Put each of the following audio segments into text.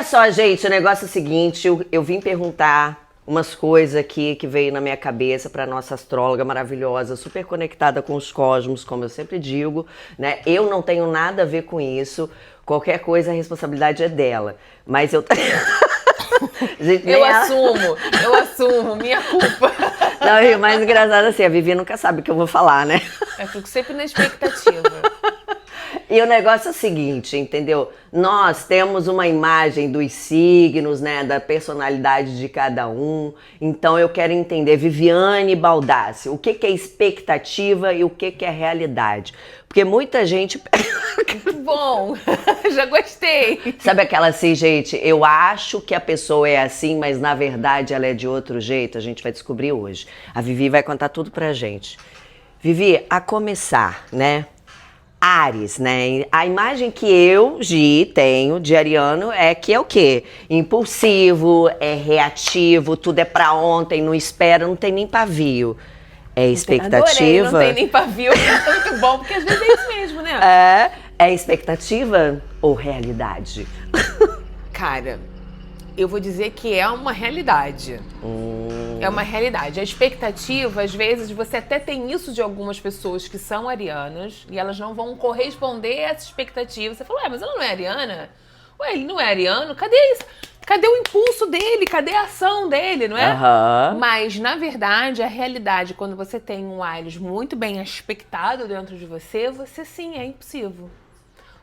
só, gente, o negócio é o seguinte, eu vim perguntar umas coisas aqui que veio na minha cabeça para nossa astróloga maravilhosa, super conectada com os cosmos, como eu sempre digo, né? Eu não tenho nada a ver com isso. Qualquer coisa, a responsabilidade é dela. Mas eu... Gente, eu assumo, minha culpa. Não, e o mais engraçado é assim, a Vivi nunca sabe o que eu vou falar, né? Eu fico sempre na expectativa. E o negócio é o seguinte, entendeu? Nós temos uma imagem dos signos, né, da personalidade de cada um. Então eu quero entender, Viviane Baldassi, o que é expectativa e o que é realidade? Porque muita gente... Bom, já gostei. Sabe aquela assim, gente, eu acho que a pessoa é assim, mas na verdade ela é de outro jeito? A gente vai descobrir hoje. A Vivi vai contar tudo pra gente. Vivi, a começar, né? Áries, né? A imagem que eu, Gi, tenho de ariano é que é o quê? Impulsivo, é reativo, tudo é pra ontem, não espera, não tem nem pavio. É expectativa. Adorei, não tem nem pavio, é muito bom, porque às vezes é isso mesmo, né? É expectativa ou realidade? Cara, eu vou dizer que é uma realidade. É uma realidade. A expectativa, às vezes, você até tem isso de algumas pessoas que são arianas e elas não vão corresponder a essa expectativa. Você fala, mas ela não é ariana? Ué, ele não é ariano? Cadê isso? Cadê o impulso dele? Cadê a ação dele, não é? Uhum. Mas, na verdade, a realidade, quando você tem um Áries muito bem aspectado dentro de você, você sim é impulsivo.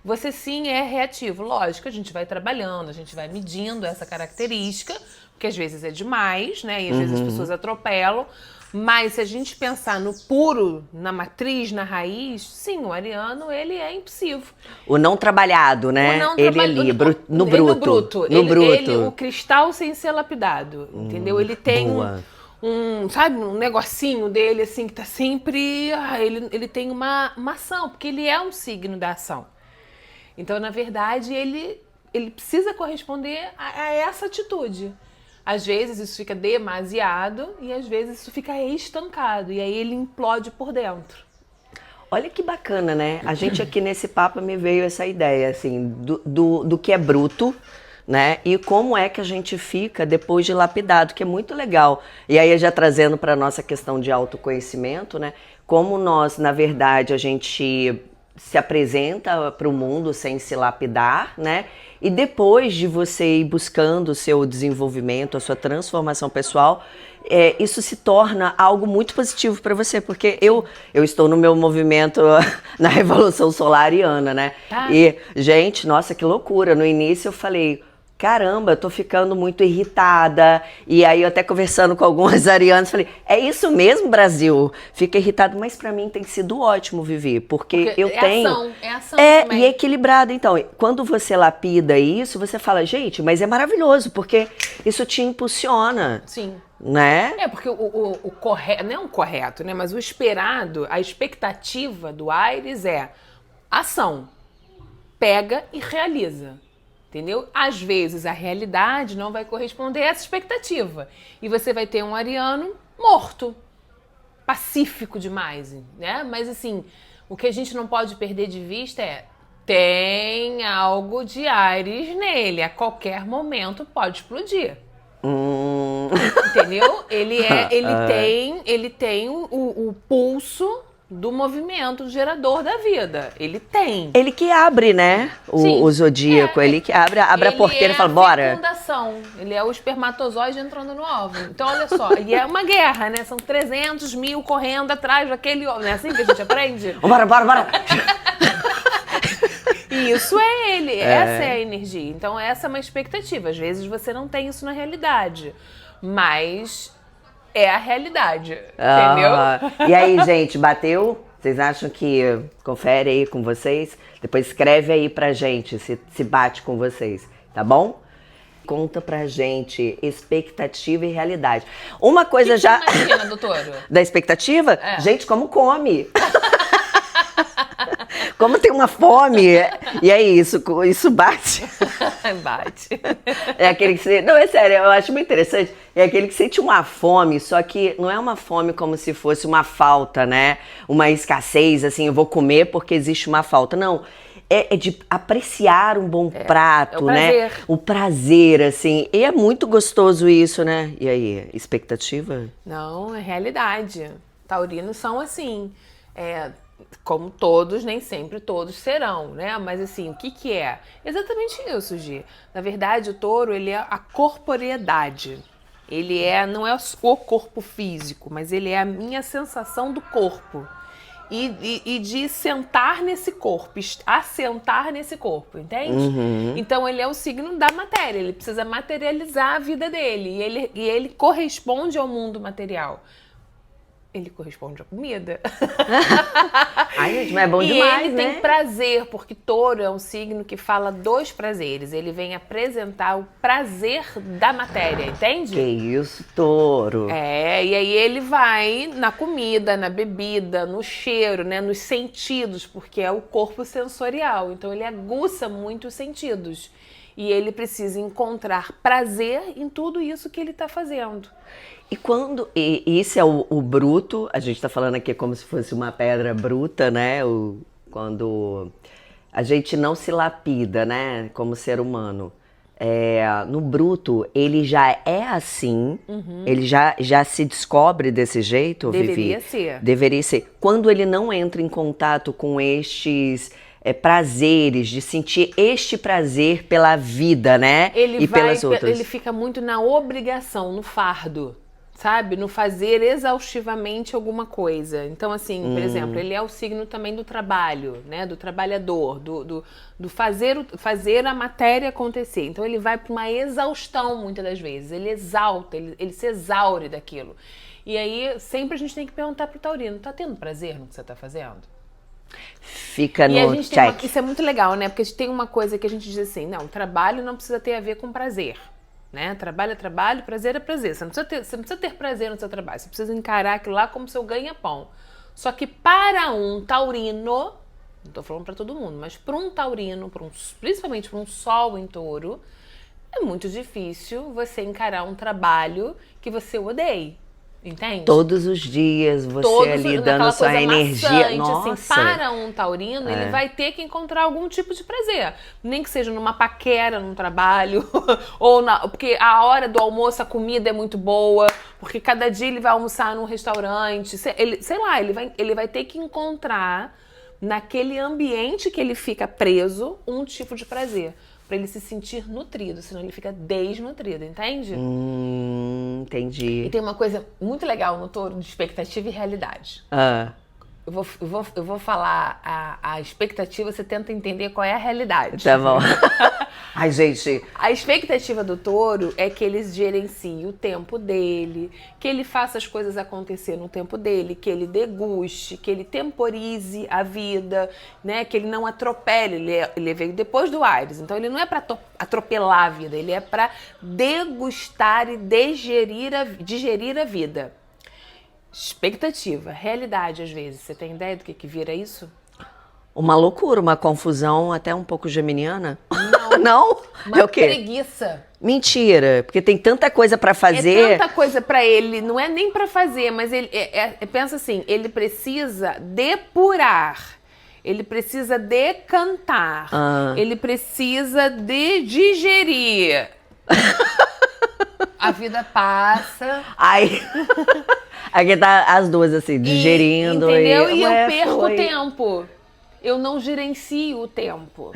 Você sim é reativo. Lógico, a gente vai trabalhando, a gente vai medindo essa característica, porque às vezes é demais, né? E às vezes as pessoas atropelam. Mas se a gente pensar no puro, na matriz, na raiz, sim, o ariano, ele é impulsivo. O não trabalhado, né? Ele é ali, no bruto. No bruto. O cristal sem ser lapidado, entendeu? Ele tem sabe, um negocinho dele, assim, que tá sempre... ele tem uma ação, porque ele é um signo da ação. Então, na verdade, ele precisa corresponder a essa atitude. Às vezes isso fica demasiado e às vezes isso fica estancado. E aí ele implode por dentro. Olha que bacana, né? A gente aqui nesse papo me veio essa ideia, assim, do que é bruto, né? E como é que a gente fica depois de lapidado, que é muito legal. E aí já trazendo para a nossa questão de autoconhecimento, né? Como nós, na verdade, a gente se apresenta para o mundo sem se lapidar, né? E depois de você ir buscando o seu desenvolvimento, a sua transformação pessoal, isso se torna algo muito positivo para você, porque eu estou no meu movimento na Revolução Solariana, né? E, gente, nossa, que loucura. No início eu falei... Caramba, eu tô ficando muito irritada. E aí eu até conversando com algumas arianas, falei, é isso mesmo, Brasil? Fica irritado, mas pra mim tem sido ótimo, Vivi, porque eu tenho... É ação também. E equilibrado. Então, quando você lapida isso, você fala, gente, mas é maravilhoso, porque isso te impulsiona. Sim. Né? Porque o correto, não é um correto, né? Mas o esperado, a expectativa do Áries é ação. Pega e realiza. Entendeu? Às vezes a realidade não vai corresponder a essa expectativa. E você vai ter um ariano morto, pacífico demais, né? Mas assim, o que a gente não pode perder de vista é tem algo de Áries nele. A qualquer momento pode explodir. Entendeu? Ele tem o pulso do movimento gerador da vida. Ele tem. Ele que abre, né? O zodíaco. Ele que abre a porteira e fala, bora. Ele é a fecundação. Ele é o espermatozoide entrando no óvulo. Então, olha só. E é uma guerra, né? São 300 mil correndo atrás daquele óvulo. Não é assim que a gente aprende? Bora. E isso é ele. Essa é a energia. Então, essa é uma expectativa. Às vezes, você não tem isso na realidade. Mas... é a realidade, entendeu? E aí, gente, bateu? Vocês acham que... Confere aí com vocês. Depois escreve aí pra gente se bate com vocês, tá bom? Conta pra gente expectativa e realidade. Uma coisa que já... você imagina, doutora? Da expectativa? Gente, como come? Como tem uma fome. E é isso bate. Bate. É aquele que você... Não, é sério, eu acho muito interessante. É aquele que sente uma fome, só que não é uma fome como se fosse uma falta, né? Uma escassez, assim, eu vou comer porque existe uma falta. Não, é de apreciar um bom prato, o né? prazer. O prazer, assim. E é muito gostoso isso, né? E aí, expectativa? Não, é realidade. Taurinos são assim. Como todos, nem sempre todos serão, né? Mas assim, o que que é? Exatamente isso, Gi. Na verdade, o touro, ele é a corporeidade. Não é o corpo físico, mas ele é a minha sensação do corpo. E de sentar nesse corpo, assentar nesse corpo, entende? Então ele é o signo da matéria, ele precisa materializar a vida dele. E ele corresponde ao mundo material. Ele corresponde à comida. Ai, gente, mas é bom E demais, ele né? tem prazer, porque touro é um signo que fala dos prazeres. Ele vem apresentar o prazer da matéria, entende? Que isso, touro. E aí ele vai na comida, na bebida, no cheiro, né, nos sentidos, porque é o corpo sensorial. Então ele aguça muito os sentidos. E ele precisa encontrar prazer em tudo isso que ele está fazendo. E isso é o bruto, a gente tá falando aqui como se fosse uma pedra bruta, né? Quando a gente não se lapida, né? Como ser humano. No bruto, ele já é assim, ele já se descobre desse jeito, Vivi? Deveria ser. Deveria ser. Quando ele não entra em contato com estes prazeres, de sentir este prazer pela vida, né? Pelas outras. Ele fica muito na obrigação, no fardo. Sabe? No fazer exaustivamente alguma coisa. Então, assim, por exemplo, ele é o signo também do trabalho, né? Do trabalhador, do fazer a matéria acontecer. Então, ele vai para uma exaustão, muitas das vezes. Ele exalta, ele se exaure daquilo. E aí, sempre a gente tem que perguntar pro taurino, tá tendo prazer no que você tá fazendo? Fica no check. Isso é muito legal, né? Porque a gente tem uma coisa que a gente diz assim, não, trabalho não precisa ter a ver com prazer. Né? Trabalho é trabalho, prazer é prazer. Você não precisa ter prazer no seu trabalho. Você precisa encarar aquilo lá como seu ganha-pão. Só que para um taurino, não estou falando para todo mundo, mas para um taurino, principalmente para um sol em touro, é muito difícil você encarar um trabalho que você odeie. Entende? Todos os dias você ali dando sua energia. Maçante, nossa. Assim, para um taurino, ele vai ter que encontrar algum tipo de prazer. Nem que seja numa paquera, num trabalho, porque a hora do almoço, a comida é muito boa, porque cada dia ele vai almoçar num restaurante. Ele vai ter que encontrar naquele ambiente que ele fica preso um tipo de prazer. Pra ele se sentir nutrido, senão ele fica desnutrido, entende? Entendi. E tem uma coisa muito legal no touro de expectativa e realidade. Eu vou falar a expectativa, você tenta entender qual é a realidade. Tá bom. Ai, gente. A expectativa do touro é que ele gerencie o tempo dele, que ele faça as coisas acontecer no tempo dele, que ele deguste, que ele temporize a vida, né? Que ele não atropele. Ele veio depois do Áries, então ele não é para atropelar a vida, ele é para degustar e digerir a vida. Expectativa, realidade às vezes. Você tem ideia do que vira isso? Uma loucura, uma confusão até um pouco geminiana? Não. Não? Uma É o quê? preguiça. Mentira, porque tem tanta coisa pra fazer. É tanta coisa pra ele, não é nem pra fazer, mas ele pensa assim, ele precisa depurar, ele precisa decantar, ele precisa de digerir. A vida passa. Ai. Aqui tá as duas assim, digerindo. Entendeu? E eu perco o tempo. Eu não gerencio o tempo.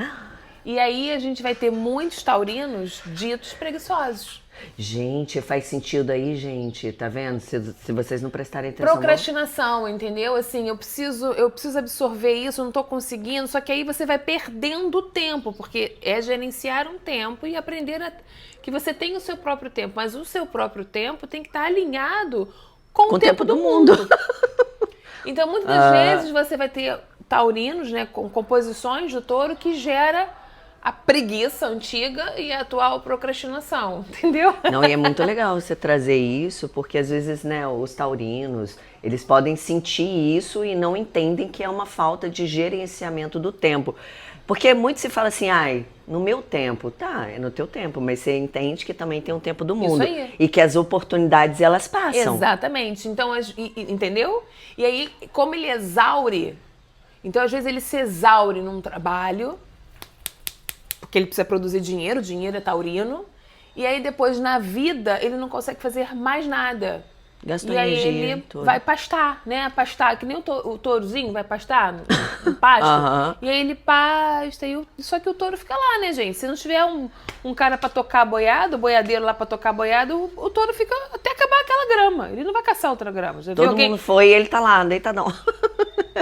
E aí a gente vai ter muitos taurinos ditos preguiçosos. Gente, faz sentido aí, gente. Tá vendo? Se vocês não prestarem atenção. Procrastinação, entendeu? Assim, eu preciso absorver isso, eu não tô conseguindo. Só que aí você vai perdendo tempo, porque é gerenciar um tempo e aprender que você tem o seu próprio tempo. Mas o seu próprio tempo tem que estar alinhado com o tempo do mundo. Então, muitas das vezes você vai ter taurinos, né, com composições do touro que gera a preguiça antiga e a atual procrastinação, entendeu? Não, e é muito legal você trazer isso, porque às vezes, né, os taurinos, eles podem sentir isso e não entendem que é uma falta de gerenciamento do tempo. Porque muito se fala assim, ai, no meu tempo. Tá, é no teu tempo, mas você entende que também tem um tempo do mundo. Isso aí. E que as oportunidades, elas passam. Exatamente. Então, entendeu? E aí, como ele exaure, Então, às vezes, ele se exaure num trabalho, porque ele precisa produzir dinheiro, o dinheiro é taurino, e aí depois, na vida, ele não consegue fazer mais nada. Gastou E aí energia ele toda. vai pastar, né? Pastar, que nem o tourozinho vai pastar no pasto. Aham. E aí ele pasta, só que o touro fica lá, né, gente? Se não tiver um cara pra tocar a boiada, o boiadeiro lá pra tocar a boiada, o touro fica até acabar aquela grama. Ele não vai caçar outra grama. Já viu Todo alguém? mundo foi e ele tá lá, deitadão.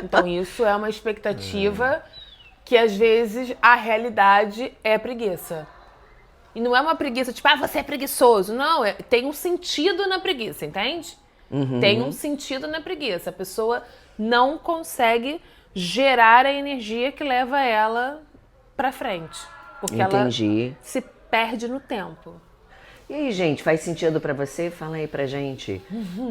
Então isso é uma expectativa que às vezes a realidade é preguiça. E não é uma preguiça tipo, você é preguiçoso. Não, tem um sentido na preguiça, entende? Tem um sentido na preguiça. A pessoa não consegue gerar a energia que leva ela pra frente. Porque Entendi. ela se perde no tempo. E aí, gente, faz sentido pra você? Fala aí pra gente.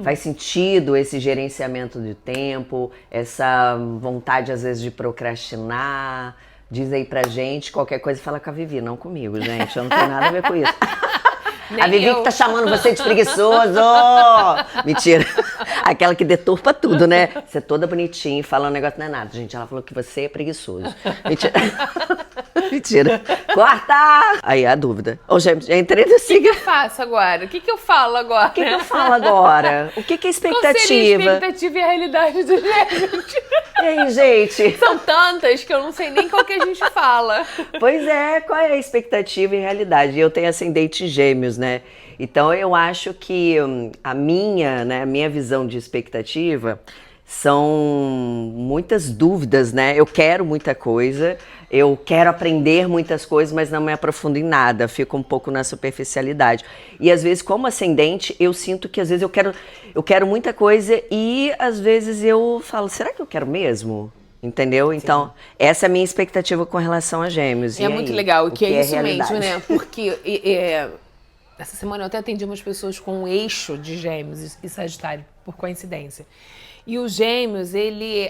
Faz sentido esse gerenciamento de tempo, essa vontade, às vezes, de procrastinar? Diz aí pra gente, qualquer coisa fala com a Vivi, não comigo, gente. Eu não tenho nada a ver com isso. A Vivi que tá chamando você de preguiçoso! Mentira. Aquela que deturpa tudo, né? Você é toda bonitinha, falando um negócio, não é nada. Gente, ela falou que você é preguiçoso. Mentira. Mentira. Corta! Aí, a dúvida. Ô, gente, já entrei no O que signo. eu faço agora? O que eu falo agora? O que eu falo agora? O que é Qual seria a expectativa? expectativa e a realidade do Gêmeos? E aí, gente? São tantas que eu não sei nem qual que a gente fala. Pois é, qual é a expectativa e realidade? Eu tenho ascendente em Gêmeos, né? Então eu acho que a minha visão de expectativa são muitas dúvidas, né? Eu quero muita coisa, eu quero aprender muitas coisas, mas não me aprofundo em nada, fico um pouco na superficialidade. E às vezes, como ascendente, eu sinto que às vezes eu quero muita coisa e às vezes eu falo, será que eu quero mesmo? Entendeu? Então, essa é a minha expectativa com relação a Gêmeos. É E muito aí, legal, o que é isso realidade? mesmo, né? Porque essa semana eu até atendi umas pessoas com um eixo de Gêmeos e Sagitário, por coincidência. E o Gêmeos,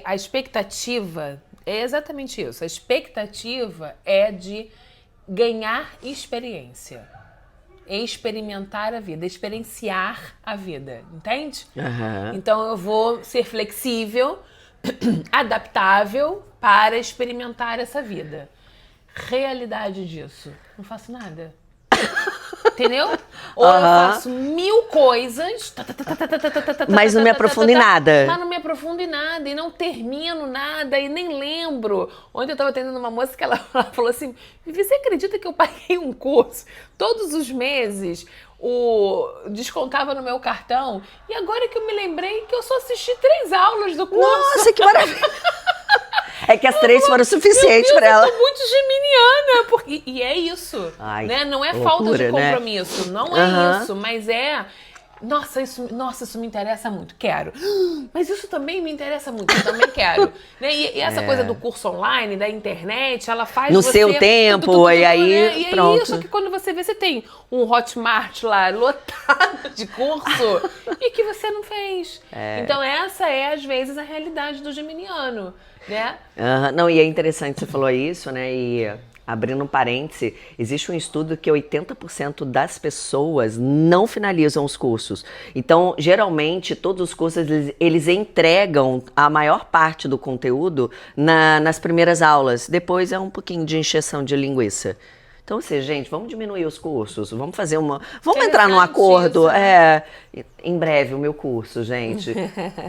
a expectativa é exatamente isso. A expectativa é de ganhar experiência. Experimentar a vida, experienciar a vida, entende? Aham. Então eu vou ser flexível, adaptável para experimentar essa vida. Realidade disso, não faço nada. Entendeu? Ou eu faço 1000 coisas, Mas não me aprofundo em nada. mas não me aprofundo em nada e não termino nada e nem lembro. Ontem eu estava atendendo uma moça que ela falou assim: Vivi, você acredita que eu paguei um curso todos os meses? Descontava no meu cartão e agora que eu me lembrei que eu só assisti 3 aulas do curso. Nossa, que maravilha! É que as 3 foram suficientes para ela. Eu tô muito geminiana, e é isso, Ai, né? Não é loucura, falta de né? compromisso, não é isso, mas é... Nossa, isso me interessa muito, quero. Mas isso também me interessa muito, eu também quero. Né? E essa coisa do curso online, da internet, ela faz No você... seu tempo, e aí, né? E pronto. é isso que quando você vê, você tem um Hotmart lá lotado de curso e que você não fez. Então essa é, às vezes, a realidade do geminiano, né? Não, e é interessante, você falou isso, né? E abrindo um parêntese, existe um estudo que 80% das pessoas não finalizam os cursos. Então, geralmente, todos os cursos, eles entregam a maior parte do conteúdo nas primeiras aulas. Depois é um pouquinho de encheção de linguiça. Então, ou seja, gente, vamos diminuir os cursos, vamos fazer vamos entrar num acordo. Isso, né? Em breve o meu curso, gente.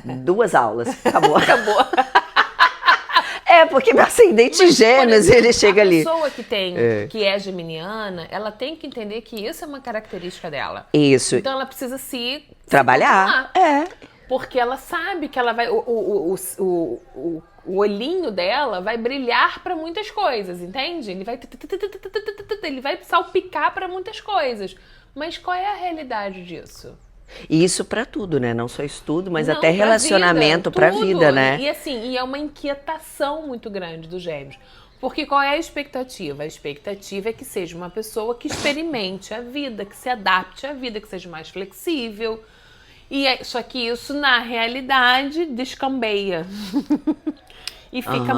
2 aulas, acabou. Acabou. Porque meu ascendente Gêmeos, ele chega ali. A pessoa que é geminiana, ela tem que entender que isso é uma característica dela. Isso. Então ela precisa se Trabalhar. controlar. Porque ela sabe que ela vai... O olhinho dela vai brilhar para muitas coisas, entende? Ele vai salpicar para muitas coisas. Mas qual é a realidade disso? E isso pra tudo, né? Não só estudo, mas Não, até relacionamento pra tudo. vida, né? E é uma inquietação muito grande dos Gêmeos. Porque qual é a expectativa? A expectativa é que seja uma pessoa que experimente a vida, que se adapte à vida, que seja mais flexível. Só que isso, na realidade, descambeia. E fica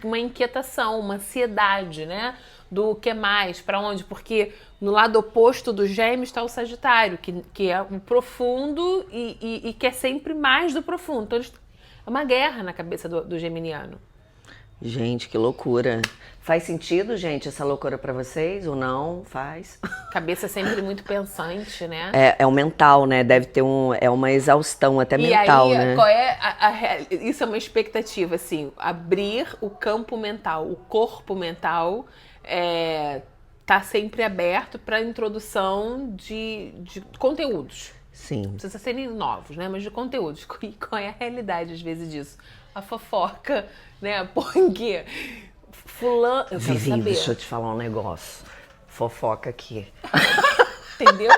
uma inquietação, uma ansiedade, né? Do que mais, para onde? Porque no lado oposto do Gêmeos está o Sagitário, que é o profundo e quer sempre mais do profundo. Então, É uma guerra na cabeça do geminiano. Gente, que loucura. Faz sentido, gente, essa loucura pra vocês ou não? Faz? Cabeça sempre muito pensante, né? É o mental, né? Deve ter é uma exaustão até mental, e aí, né? qual é isso é uma expectativa, assim, abrir o campo mental, o corpo mental tá sempre aberto para introdução de conteúdos. Sim. Não precisa serem novos, né? Mas de conteúdos. E qual é a realidade, às vezes, disso? A fofoca, né? Porque fulano... Eu quero Vivi, saber. deixa eu te falar um negócio. Fofoca aqui. Entendeu?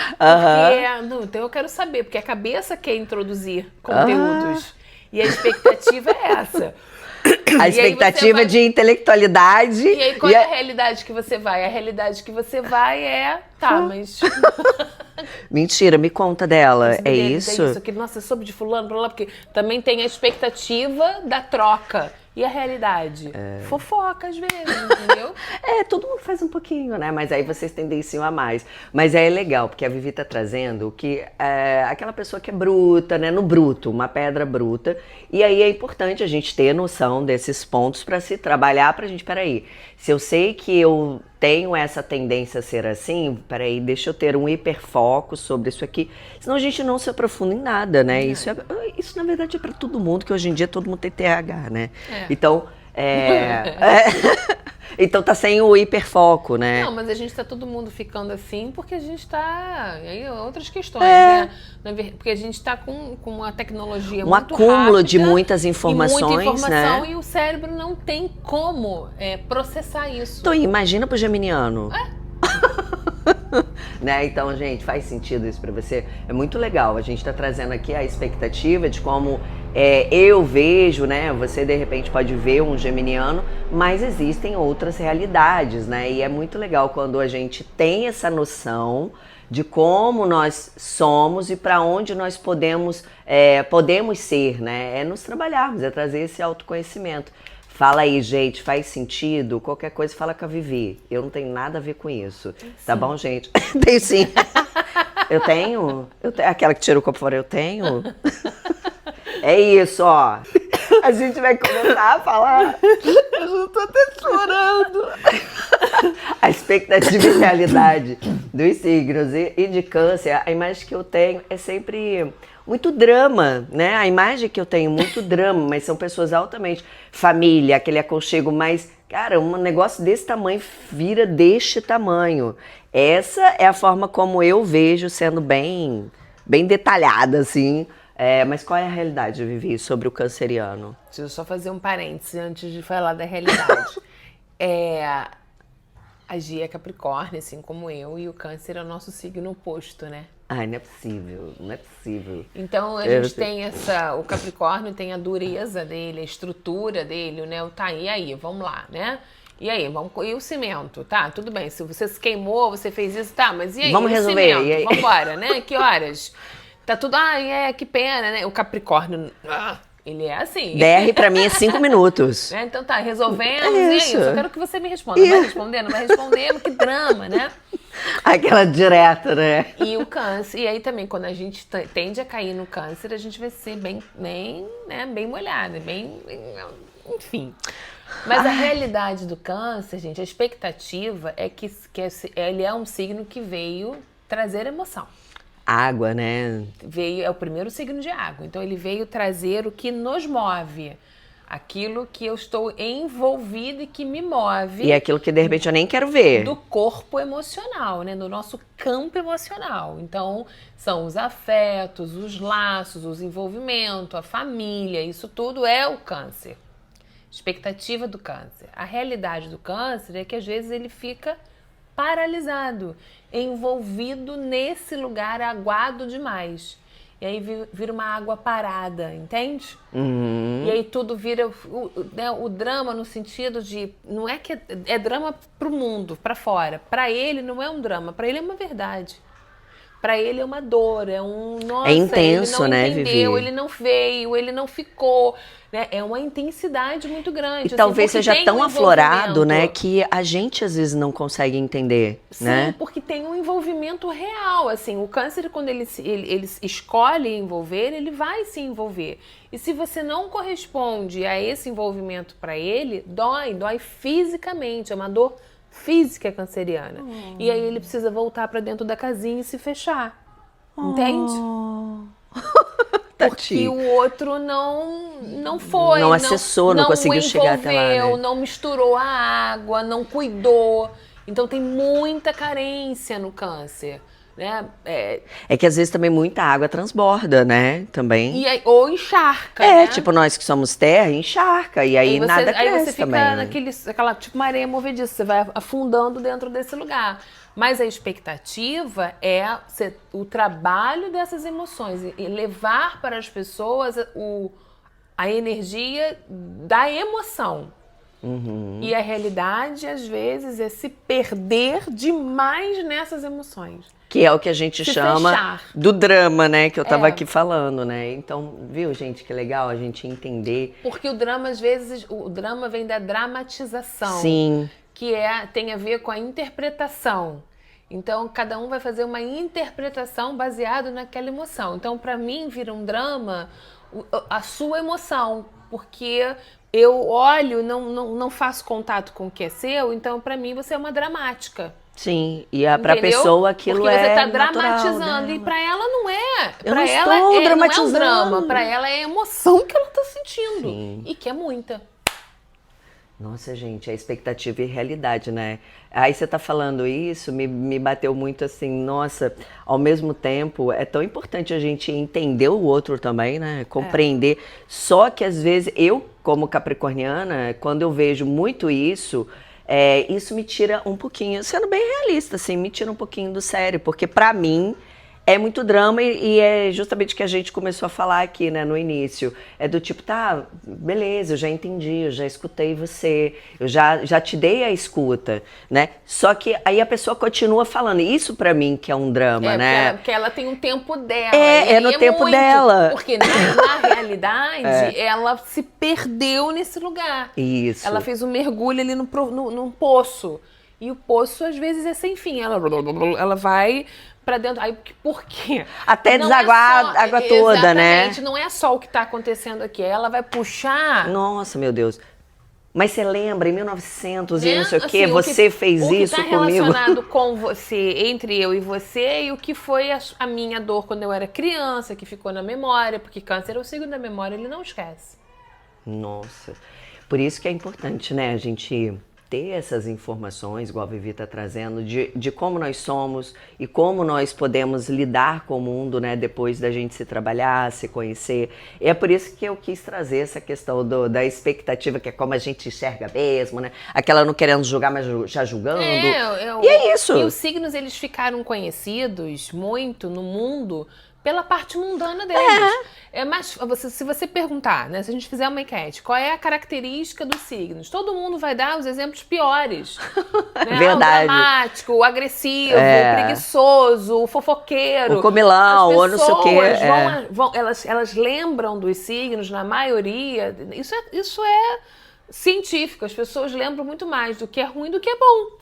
Porque, não, então eu quero saber, porque a cabeça quer introduzir conteúdos. E a expectativa é essa. A expectativa de intelectualidade. E aí, qual é a realidade que você vai? A realidade que você vai é... Tá, mas... Mentira, me conta dela. É isso? É isso, que, nossa, soube de fulano, blá, blá, porque também tem a expectativa da troca. E a realidade? Fofoca, às vezes, entendeu? Todo mundo faz um pouquinho, né? Mas aí vocês tendenciam a mais. Mas é legal, porque a Vivi tá trazendo que aquela pessoa que é bruta, né? No bruto, uma pedra bruta. E aí é importante a gente ter noção desses pontos para se trabalhar pra gente, peraí, se eu sei que eu tenho essa tendência a ser assim, peraí, deixa eu ter um hiperfoco sobre isso aqui, senão a gente não se aprofunda em nada, né? Isso na verdade é para todo mundo, que hoje em dia todo mundo tem TH, né? Então, então tá sem o hiperfoco, né? Não, mas a gente tá todo mundo ficando assim porque a gente tá... Aí outras questões, né? Porque a gente tá com uma tecnologia muito acúmulo rápida, de muitas informações, muita informação, né? E o cérebro não tem como processar isso. Então, imagina pro geminiano. Né? Então, gente, faz sentido isso pra você? É muito legal. A gente tá trazendo aqui a expectativa de como eu vejo, né? Você, de repente, pode ver um geminiano, mas existem outras realidades, né? E é muito legal quando a gente tem essa noção de como nós somos e para onde nós podemos ser, né? É nos trabalharmos, é trazer esse autoconhecimento. Fala aí, gente, faz sentido? Qualquer coisa, fala com a Vivi. Eu não tenho nada a ver com isso. Tá bom, gente? Tenho sim. Eu tenho? Aquela que tira o copo fora, eu tenho? É isso, ó. A gente vai começar a falar. Eu já tô até chorando. A expectativa e realidade dos signos e de câncer, a imagem que eu tenho é sempre muito drama, né? A imagem que eu tenho, muito drama, mas são pessoas altamente família, aquele aconchego, mas, cara, um negócio desse tamanho vira deste tamanho. Essa é a forma como eu vejo sendo bem detalhada, assim. Mas qual é a realidade, Vivi, sobre o canceriano? Deixa eu só fazer um parênteses antes de falar da realidade. A Gia é Capricórnio, assim como eu, e o câncer é o nosso signo oposto, né? Ai, não é possível, não é possível. Então a gente tem o Capricórnio tem a dureza dele, a estrutura dele, né? E aí, vamos lá, né? E aí, e o cimento, tá? Tudo bem, se você se queimou, você fez isso, tá, mas e aí? Vamos resolver, cimento? e aí? Vambora, né? Que horas? Tá tudo, que pena, né? O Capricórnio, ele é assim. DR pra mim é 5 minutos. Então tá, resolvemos, e é isso. Eu quero que você me responda. Vai responder, não vai responder, que drama, né? Aquela direta, né? E o câncer, e aí também, quando a gente tende a cair no câncer, a gente vai ser bem molhada, enfim. Mas a realidade do câncer, gente, a expectativa é que ele é um signo que veio trazer emoção. Água, né? É o primeiro signo de água, então ele veio trazer o que nos move. Aquilo que eu estou envolvida e que me move. E aquilo que de repente eu nem quero ver. Do corpo emocional, né? Do nosso campo emocional. Então, são os afetos, os laços, os envolvimentos, a família, isso tudo é o câncer. Expectativa do câncer. A realidade do câncer é que às vezes ele fica paralisado, envolvido nesse lugar aguado demais. E aí vira uma água parada, entende? Uhum. E aí tudo vira o drama no sentido de... Não é que é drama pro mundo, pra fora. Pra ele não é um drama, pra ele é uma verdade. Pra ele é uma dor, é um... Nossa, É intenso, ele não né, entendeu, Vivi? ele não veio, ele não ficou. Né? É uma intensidade muito grande. E assim, talvez porque seja tem tão um aflorado, né, envolvimento. que a gente às vezes não consegue entender, Sim, né? porque tem um envolvimento real, assim, o câncer quando ele escolhe envolver, ele vai se envolver. E se você não corresponde a esse envolvimento para ele, dói fisicamente, é uma dor física canceriana. E aí ele precisa voltar para dentro da casinha e se fechar. Entende? Porque Tati. o outro não foi, Não acessou, não o conseguiu chegar até lá, envolveu, né? não misturou a água, não cuidou. Então tem muita carência no câncer, né? É que às vezes também muita água transborda, né? Também. Ou encharca, É, né? tipo nós que somos terra, encharca. E aí nada aí cresce você fica também. aquela tipo uma areia movediça, você vai afundando dentro desse lugar. Mas a expectativa é o trabalho dessas emoções e levar para as pessoas a energia da emoção. E a realidade, às vezes, é se perder demais nessas emoções. Que é o que a gente Se chama fechar. do drama, né? Que eu tava É. aqui falando, né? Então, viu, gente, que legal a gente entender. Porque o drama, às vezes, o drama vem da dramatização. Sim. Que tem a ver com a interpretação. Então, cada um vai fazer uma interpretação baseado naquela emoção. Então, para mim, vira um drama a sua emoção, porque eu olho, não faço contato com o que é seu, então, para mim, você é uma dramática. Sim, e pra Entendeu? pessoa aquilo porque você é tá natural, dramatizando né? e pra ela não é. Eu Pra não ela estou não é um dramatizando. drama, pra ela é a emoção que ela tá sentindo. Sim. E que é muita. Nossa, gente, a expectativa e realidade, né? Aí você tá falando isso, me bateu muito assim, nossa, ao mesmo tempo, é tão importante a gente entender o outro também, né? Compreender. Só que às vezes, eu, como capricorniana, quando eu vejo muito isso, isso me tira um pouquinho, sendo bem realista, assim, me tira um pouquinho do sério, porque pra mim é muito drama e é justamente o que a gente começou a falar aqui, né, no início. É do tipo, tá, beleza, eu já entendi, eu já escutei você, eu já te dei a escuta, né? Só que aí a pessoa continua falando, isso pra mim que é um drama, né? Porque ela tem um tempo dela. É no tempo dela. Porque na realidade, ela se perdeu nesse lugar. Isso. Ela fez um mergulho ali num poço. E o poço, às vezes, é sem fim. Ela vai pra dentro. Aí, por quê? Até Não desaguar a água toda, né? Exatamente. Não é só o que tá acontecendo aqui. Ela vai puxar... Nossa, meu Deus. Mas você lembra, em 1900 e né? não sei o quê, Assim, você fez isso O que comigo? está relacionado com você, entre eu e você, e o que foi a minha dor quando eu era criança, que ficou na memória, porque câncer é o signo da memória, ele não esquece. Nossa. Por isso que é importante, né, a gente ter essas informações, igual a Vivi está trazendo, de como nós somos e como nós podemos lidar com o mundo, né, depois da gente se trabalhar, se conhecer. E é por isso que eu quis trazer essa questão da expectativa, que é como a gente enxerga mesmo, né? Aquela não querendo julgar, mas já julgando. E é isso. E os signos, eles ficaram conhecidos muito no mundo pela parte mundana deles. Mas se você perguntar, né, se a gente fizer uma enquete, qual é a característica dos signos? Todo mundo vai dar os exemplos piores. Né? Verdade. O dramático, o agressivo, o preguiçoso, o fofoqueiro. O comilão, ou não sei o quê. Elas lembram dos signos, na maioria. Isso é científico. As pessoas lembram muito mais do que é ruim do que é bom.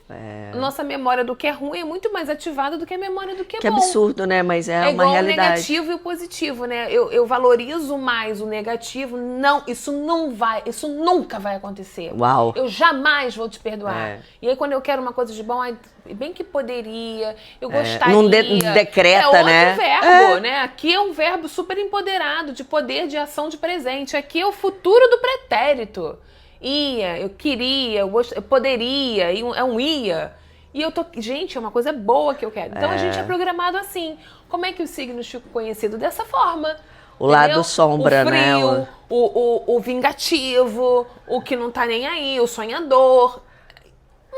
Nossa memória do que é ruim é muito mais ativada do que a memória do que é bom. Que absurdo, né? Mas é uma igual realidade. O negativo e o positivo, né? Eu valorizo mais o negativo. Não, isso nunca vai acontecer. Uau. Eu jamais vou te perdoar. E aí, quando eu quero uma coisa de bom, bem que poderia, eu gostaria. Não decreta, outro né? verbo, né? Aqui é um verbo super empoderado, de poder, de ação, de presente. Aqui é o futuro do pretérito. Ia, eu queria, eu poderia, é um ia. E eu tô... Gente, é uma coisa boa que eu quero. Então a gente é programado assim. Como é que os signos ficam conhecidos? Dessa forma. O lado sombra, o frio, né? O vingativo, o que não tá nem aí, o sonhador.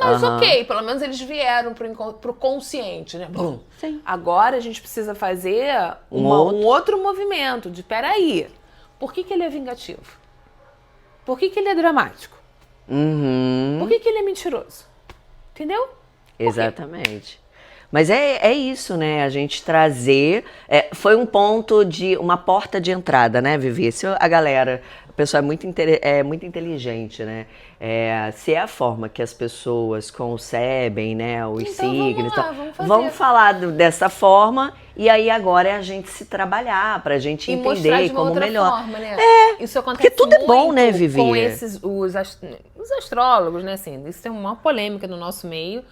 Mas ok, pelo menos eles vieram pro consciente, né? Bom, Sim. agora a gente precisa fazer um outro movimento de, peraí, por que ele é vingativo? Por que ele é dramático? Por que ele é mentiroso? Entendeu? Exatamente. Mas é isso, né? A gente trazer. Foi um ponto uma porta de entrada, né, Vivi? Se a galera, a pessoa é muito inteligente, né? Se é a forma que as pessoas concebem, né, os Então signos. vamos lá, vamos fazer. Vamos falar dessa forma, e aí agora é a gente se trabalhar, pra gente E mostrar entender de uma como outra melhor. forma, né? Isso porque acontece tudo é bom, muito né, Vivi? com os astrólogos, né? Assim, isso tem uma polêmica no nosso meio,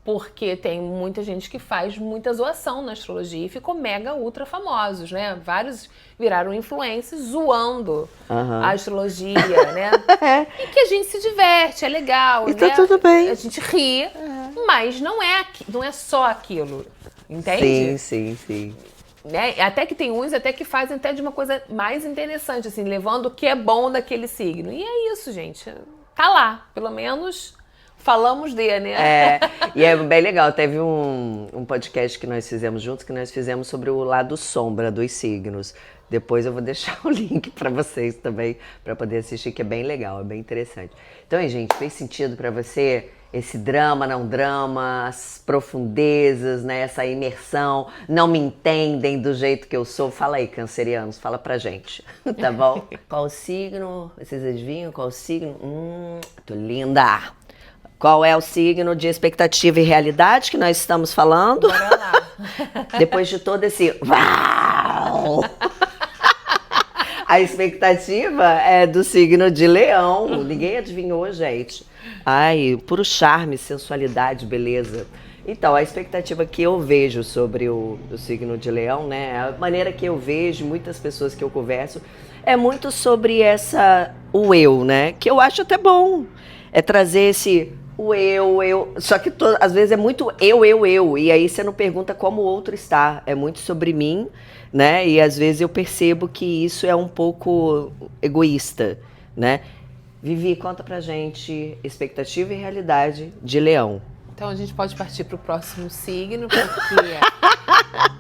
porque tem muita gente que faz muita zoação na astrologia e ficou mega ultra famosos, né? Vários viraram influencers zoando a astrologia, né? E que a gente se diverte, é legal, E né? tá tudo bem. A gente ri, mas não é só aquilo, entende? Sim. Né? Até que tem uns até que fazem até de uma coisa mais interessante, assim, levando o que é bom daquele signo. E é isso, gente. Tá lá, pelo menos falamos de, né? E é bem legal. Teve um podcast que nós fizemos juntos, que nós fizemos sobre o lado sombra dos signos. Depois eu vou deixar o link para vocês também, para poder assistir, que é bem legal, é bem interessante. Então, gente, fez sentido para você esse drama, não drama, as profundezas, né? Essa imersão, não me entendem do jeito que eu sou? Fala aí, cancerianos, fala pra gente, tá bom? Qual o signo? Vocês adivinham qual o signo? Tô linda! Qual é o signo de expectativa e realidade que nós estamos falando? Bora lá. Depois de todo esse uau! A expectativa é do signo de Leão. Ninguém adivinhou, gente. Ai, puro charme, sensualidade, beleza. Então, a expectativa que eu vejo sobre o signo de Leão, né? A maneira que eu vejo, muitas pessoas que eu converso, é muito sobre o eu, né? Que eu acho até bom. É trazer o eu. Só que às vezes é muito eu. E aí você não pergunta como o outro está. É muito sobre mim, né? E às vezes eu percebo que isso é um pouco egoísta, né? Vivi, conta pra gente expectativa e realidade de Leão. Então a gente pode partir para o próximo signo, porque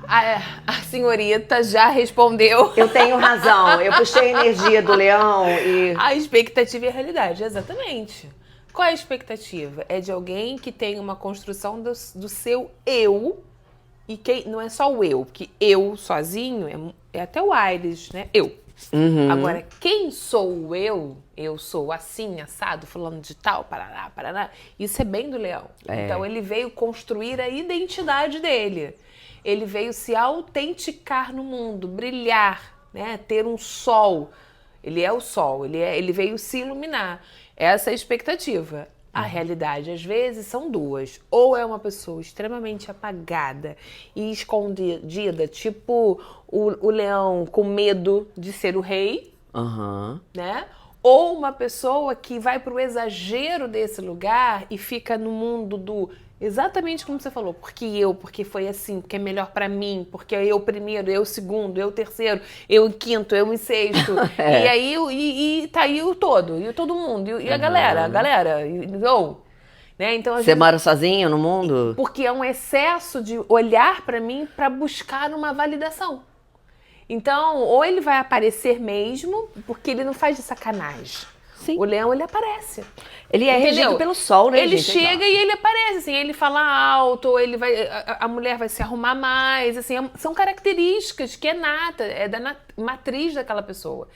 a senhorita já respondeu. Eu tenho razão, eu puxei a energia do Leão e... A expectativa e a realidade, exatamente. Qual é a expectativa? É de alguém que tem uma construção do seu eu, e não é só o eu, porque eu sozinho é até o Aires, né? Eu. Agora, quem sou eu? Eu sou assim, assado, falando de tal, parará. Isso é bem do Leão. Então, ele veio construir a identidade dele. Ele veio se autenticar no mundo, brilhar, né? Ter um sol. Ele é o sol, ele veio se iluminar. Essa é a expectativa. A realidade, às vezes, são duas. Ou é uma pessoa extremamente apagada e escondida, tipo o leão com medo de ser o rei, né? Ou uma pessoa que vai pro exagero desse lugar e fica no mundo exatamente como você falou, porque foi assim, porque é melhor pra mim, porque é eu primeiro, eu segundo, eu terceiro, eu em quinto, eu em sexto. E aí e tá aí o todo, e todo mundo, e a galera, né? Então, Você mora sozinho no mundo? Porque é um excesso de olhar pra mim pra buscar uma validação. Então, ou ele vai aparecer mesmo, porque ele não faz de sacanagem. Sim. O leão, ele aparece. Ele é regido pelo sol, né, Ele gente? chega e ele aparece, assim, ele fala alto, ou ele vai, a mulher vai se arrumar mais, assim, são características que é nata, é da matriz daquela pessoa.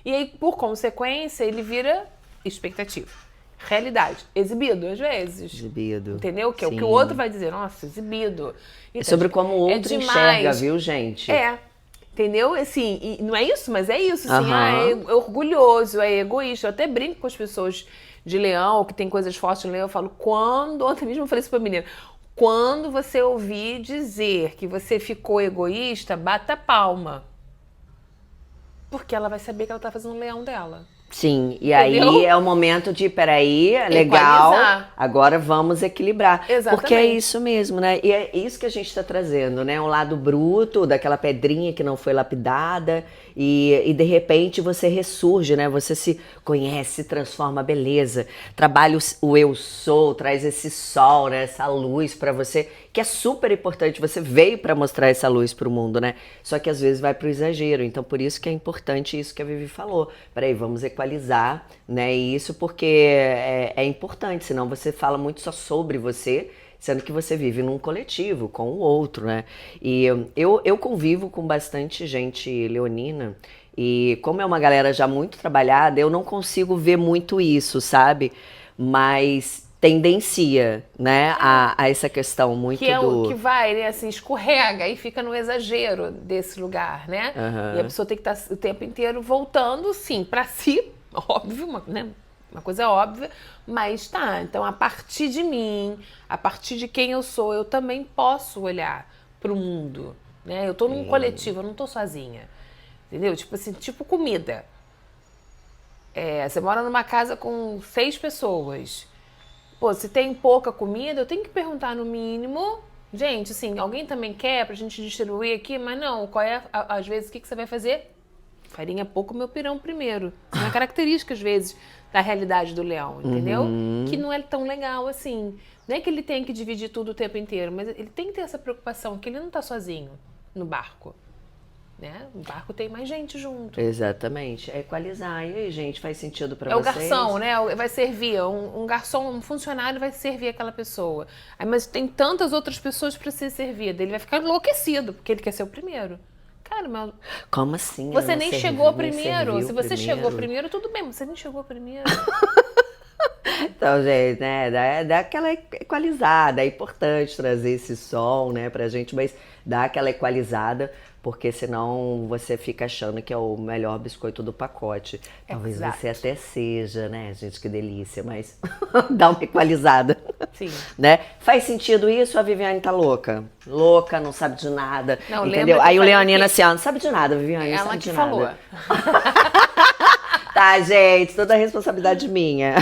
E aí, por consequência, ele vira expectativa. Realidade. Exibido, às vezes. Exibido. Entendeu? Que é o que o outro vai dizer, nossa, exibido. É sobre como o outro enxerga, viu, gente? Entendeu? Assim, e não é isso, mas é isso. Assim, é orgulhoso, é egoísta. Eu até brinco com as pessoas de leão, que tem coisas fortes no leão. Eu falo, ontem mesmo eu falei isso pra menina, quando você ouvir dizer que você ficou egoísta, bata a palma. Porque ela vai saber que ela tá fazendo o leão dela. Sim, e aí é o momento de, peraí, legal, agora vamos equilibrar. Exatamente. Porque é isso mesmo, né? E é isso que a gente tá trazendo, né? Um lado bruto, daquela pedrinha que não foi lapidada, e de repente você ressurge, né? Você se conhece, se transforma, beleza. Trabalha o eu sou, traz esse sol, né? Essa luz pra você, que é super importante. Você veio pra mostrar essa luz pro mundo, né? Só que às vezes vai pro exagero. Então por isso que é importante isso que a Vivi falou. Peraí, vamos equalizar, né? E isso porque é importante, senão você fala muito só sobre você, sendo que você vive num coletivo com o outro, né? E eu convivo com bastante gente leonina, e como é uma galera já muito trabalhada, eu não consigo ver muito isso, sabe? Mas tendencia, né, a essa questão muito Que é o que do... vai, né, assim, escorrega e fica no exagero desse lugar, né? Aham. E a pessoa tem que estar o tempo inteiro voltando, sim, pra si, óbvio, né? Uma coisa óbvia, mas tá, então a partir de mim, a partir de quem eu sou, eu também posso olhar pro mundo, né? Eu tô num coletivo, eu não tô sozinha, entendeu? Tipo assim, tipo comida. Você mora numa casa com 6 pessoas. Pô, se tem pouca comida, eu tenho que perguntar no mínimo. Gente, assim, alguém também quer pra gente distribuir aqui? Mas não, qual é, às vezes, o que você vai fazer? Farinha pouco, meu pirão primeiro. Isso é uma característica, às vezes, da realidade do leão, entendeu? Que não é tão legal assim. Não é que ele tem que dividir tudo o tempo inteiro, mas ele tem que ter essa preocupação, que ele não tá sozinho no barco. Né? O barco tem mais gente junto. Exatamente. É equalizar. E aí, gente, faz sentido pra É o vocês? garçom, né? Vai servir. Um garçom, um funcionário vai servir aquela pessoa. Aí, mas tem tantas outras pessoas para ser servida. Ele vai ficar enlouquecido, porque ele quer ser o primeiro. Cara, mas Como assim? você Ela nem serviu, chegou me primeiro. serviu Se você primeiro? chegou primeiro, tudo bem, mas você nem chegou primeiro. Então, gente, né, dá aquela equalizada. É importante trazer esse som, né, pra gente, mas dá aquela equalizada, porque senão você fica achando que é o melhor biscoito do pacote. Talvez Exato. você até seja, né, gente, que delícia, mas dá uma equalizada. Sim. Né? Faz sentido isso? A Viviane tá louca. Louca, não sabe de nada. Não, lembra entendeu? que Aí eu o falei Leonino que- assim, ó, não sabe de nada, Viviane, não Ela sabe que de falou. nada. Tá, gente, toda a responsabilidade minha.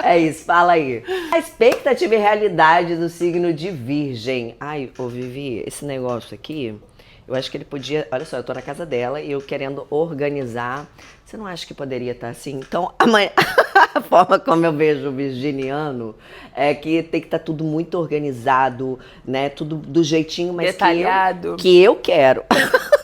É isso, fala aí. A expectativa e realidade do signo de Virgem. Ai, ô Vivi, esse negócio aqui, eu acho que ele podia... Olha só, eu tô na casa dela e eu querendo organizar. Você não acha que poderia estar assim? Então, amanhã, a forma como eu vejo o virginiano é que tem que estar tudo muito organizado, né? Tudo do jeitinho, mas Detalhado. que eu quero.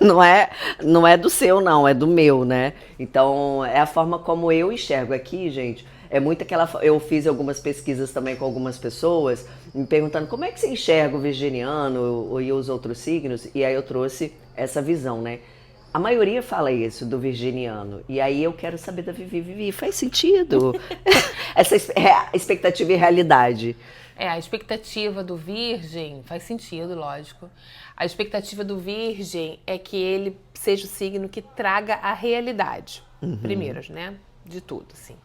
Não é do seu, não, é do meu, né? Então, é a forma como eu enxergo aqui, gente. É muito aquela. Eu fiz algumas pesquisas também com algumas pessoas, me perguntando como é que você enxerga o virginiano e os outros signos, e aí eu trouxe essa visão, né? A maioria fala isso do virginiano, e aí eu quero saber da Vivi. Vivi, faz sentido? Essa expectativa e realidade. A expectativa do virgem faz sentido, lógico. A expectativa do virgem é que ele seja o signo que traga a realidade. Primeiro, né? De tudo, assim.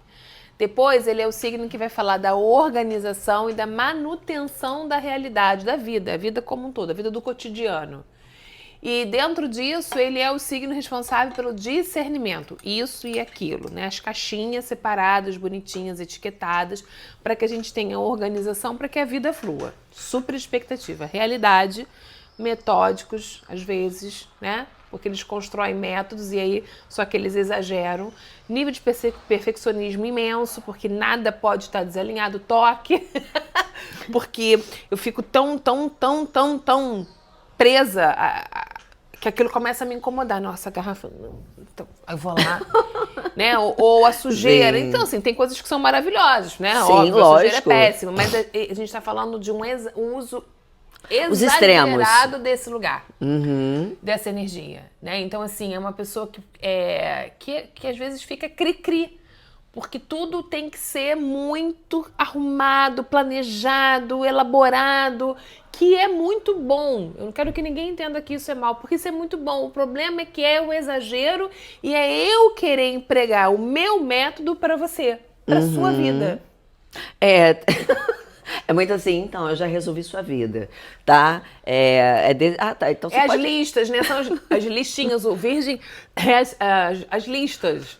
Depois, ele é o signo que vai falar da organização e da manutenção da realidade, da vida, a vida como um todo, a vida do cotidiano. E dentro disso, ele é o signo responsável pelo discernimento, isso e aquilo, né? As caixinhas separadas, bonitinhas, etiquetadas, para que a gente tenha organização, para que a vida flua. Super expectativa. Realidade, metódicos, às vezes, né? Porque eles constroem métodos e aí só que eles exageram. Nível de perfeccionismo imenso, porque nada pode estar desalinhado. Toque, porque eu fico tão presa que aquilo começa a me incomodar. Nossa, a garrafa... Então, eu vou lá, né? Ou a sujeira. Sim. Então, assim, tem coisas que são maravilhosas, né? Sim, Óbvio, a sujeira é lógico. péssima, mas a gente está falando de um uso Os extremos. exagerado desse lugar, Uhum. dessa energia, né? Então, assim, é uma pessoa que às vezes fica cri-cri, porque tudo tem que ser muito arrumado, planejado, elaborado, que é muito bom. Eu não quero que ninguém entenda que isso é mal, porque isso é muito bom. O problema é que é o exagero e é eu querer empregar o meu método para você, para sua vida. É... É muito assim, então, eu já resolvi sua vida, tá? Tá, então você É as pode... listas, né? São as listinhas. O virgem as listas.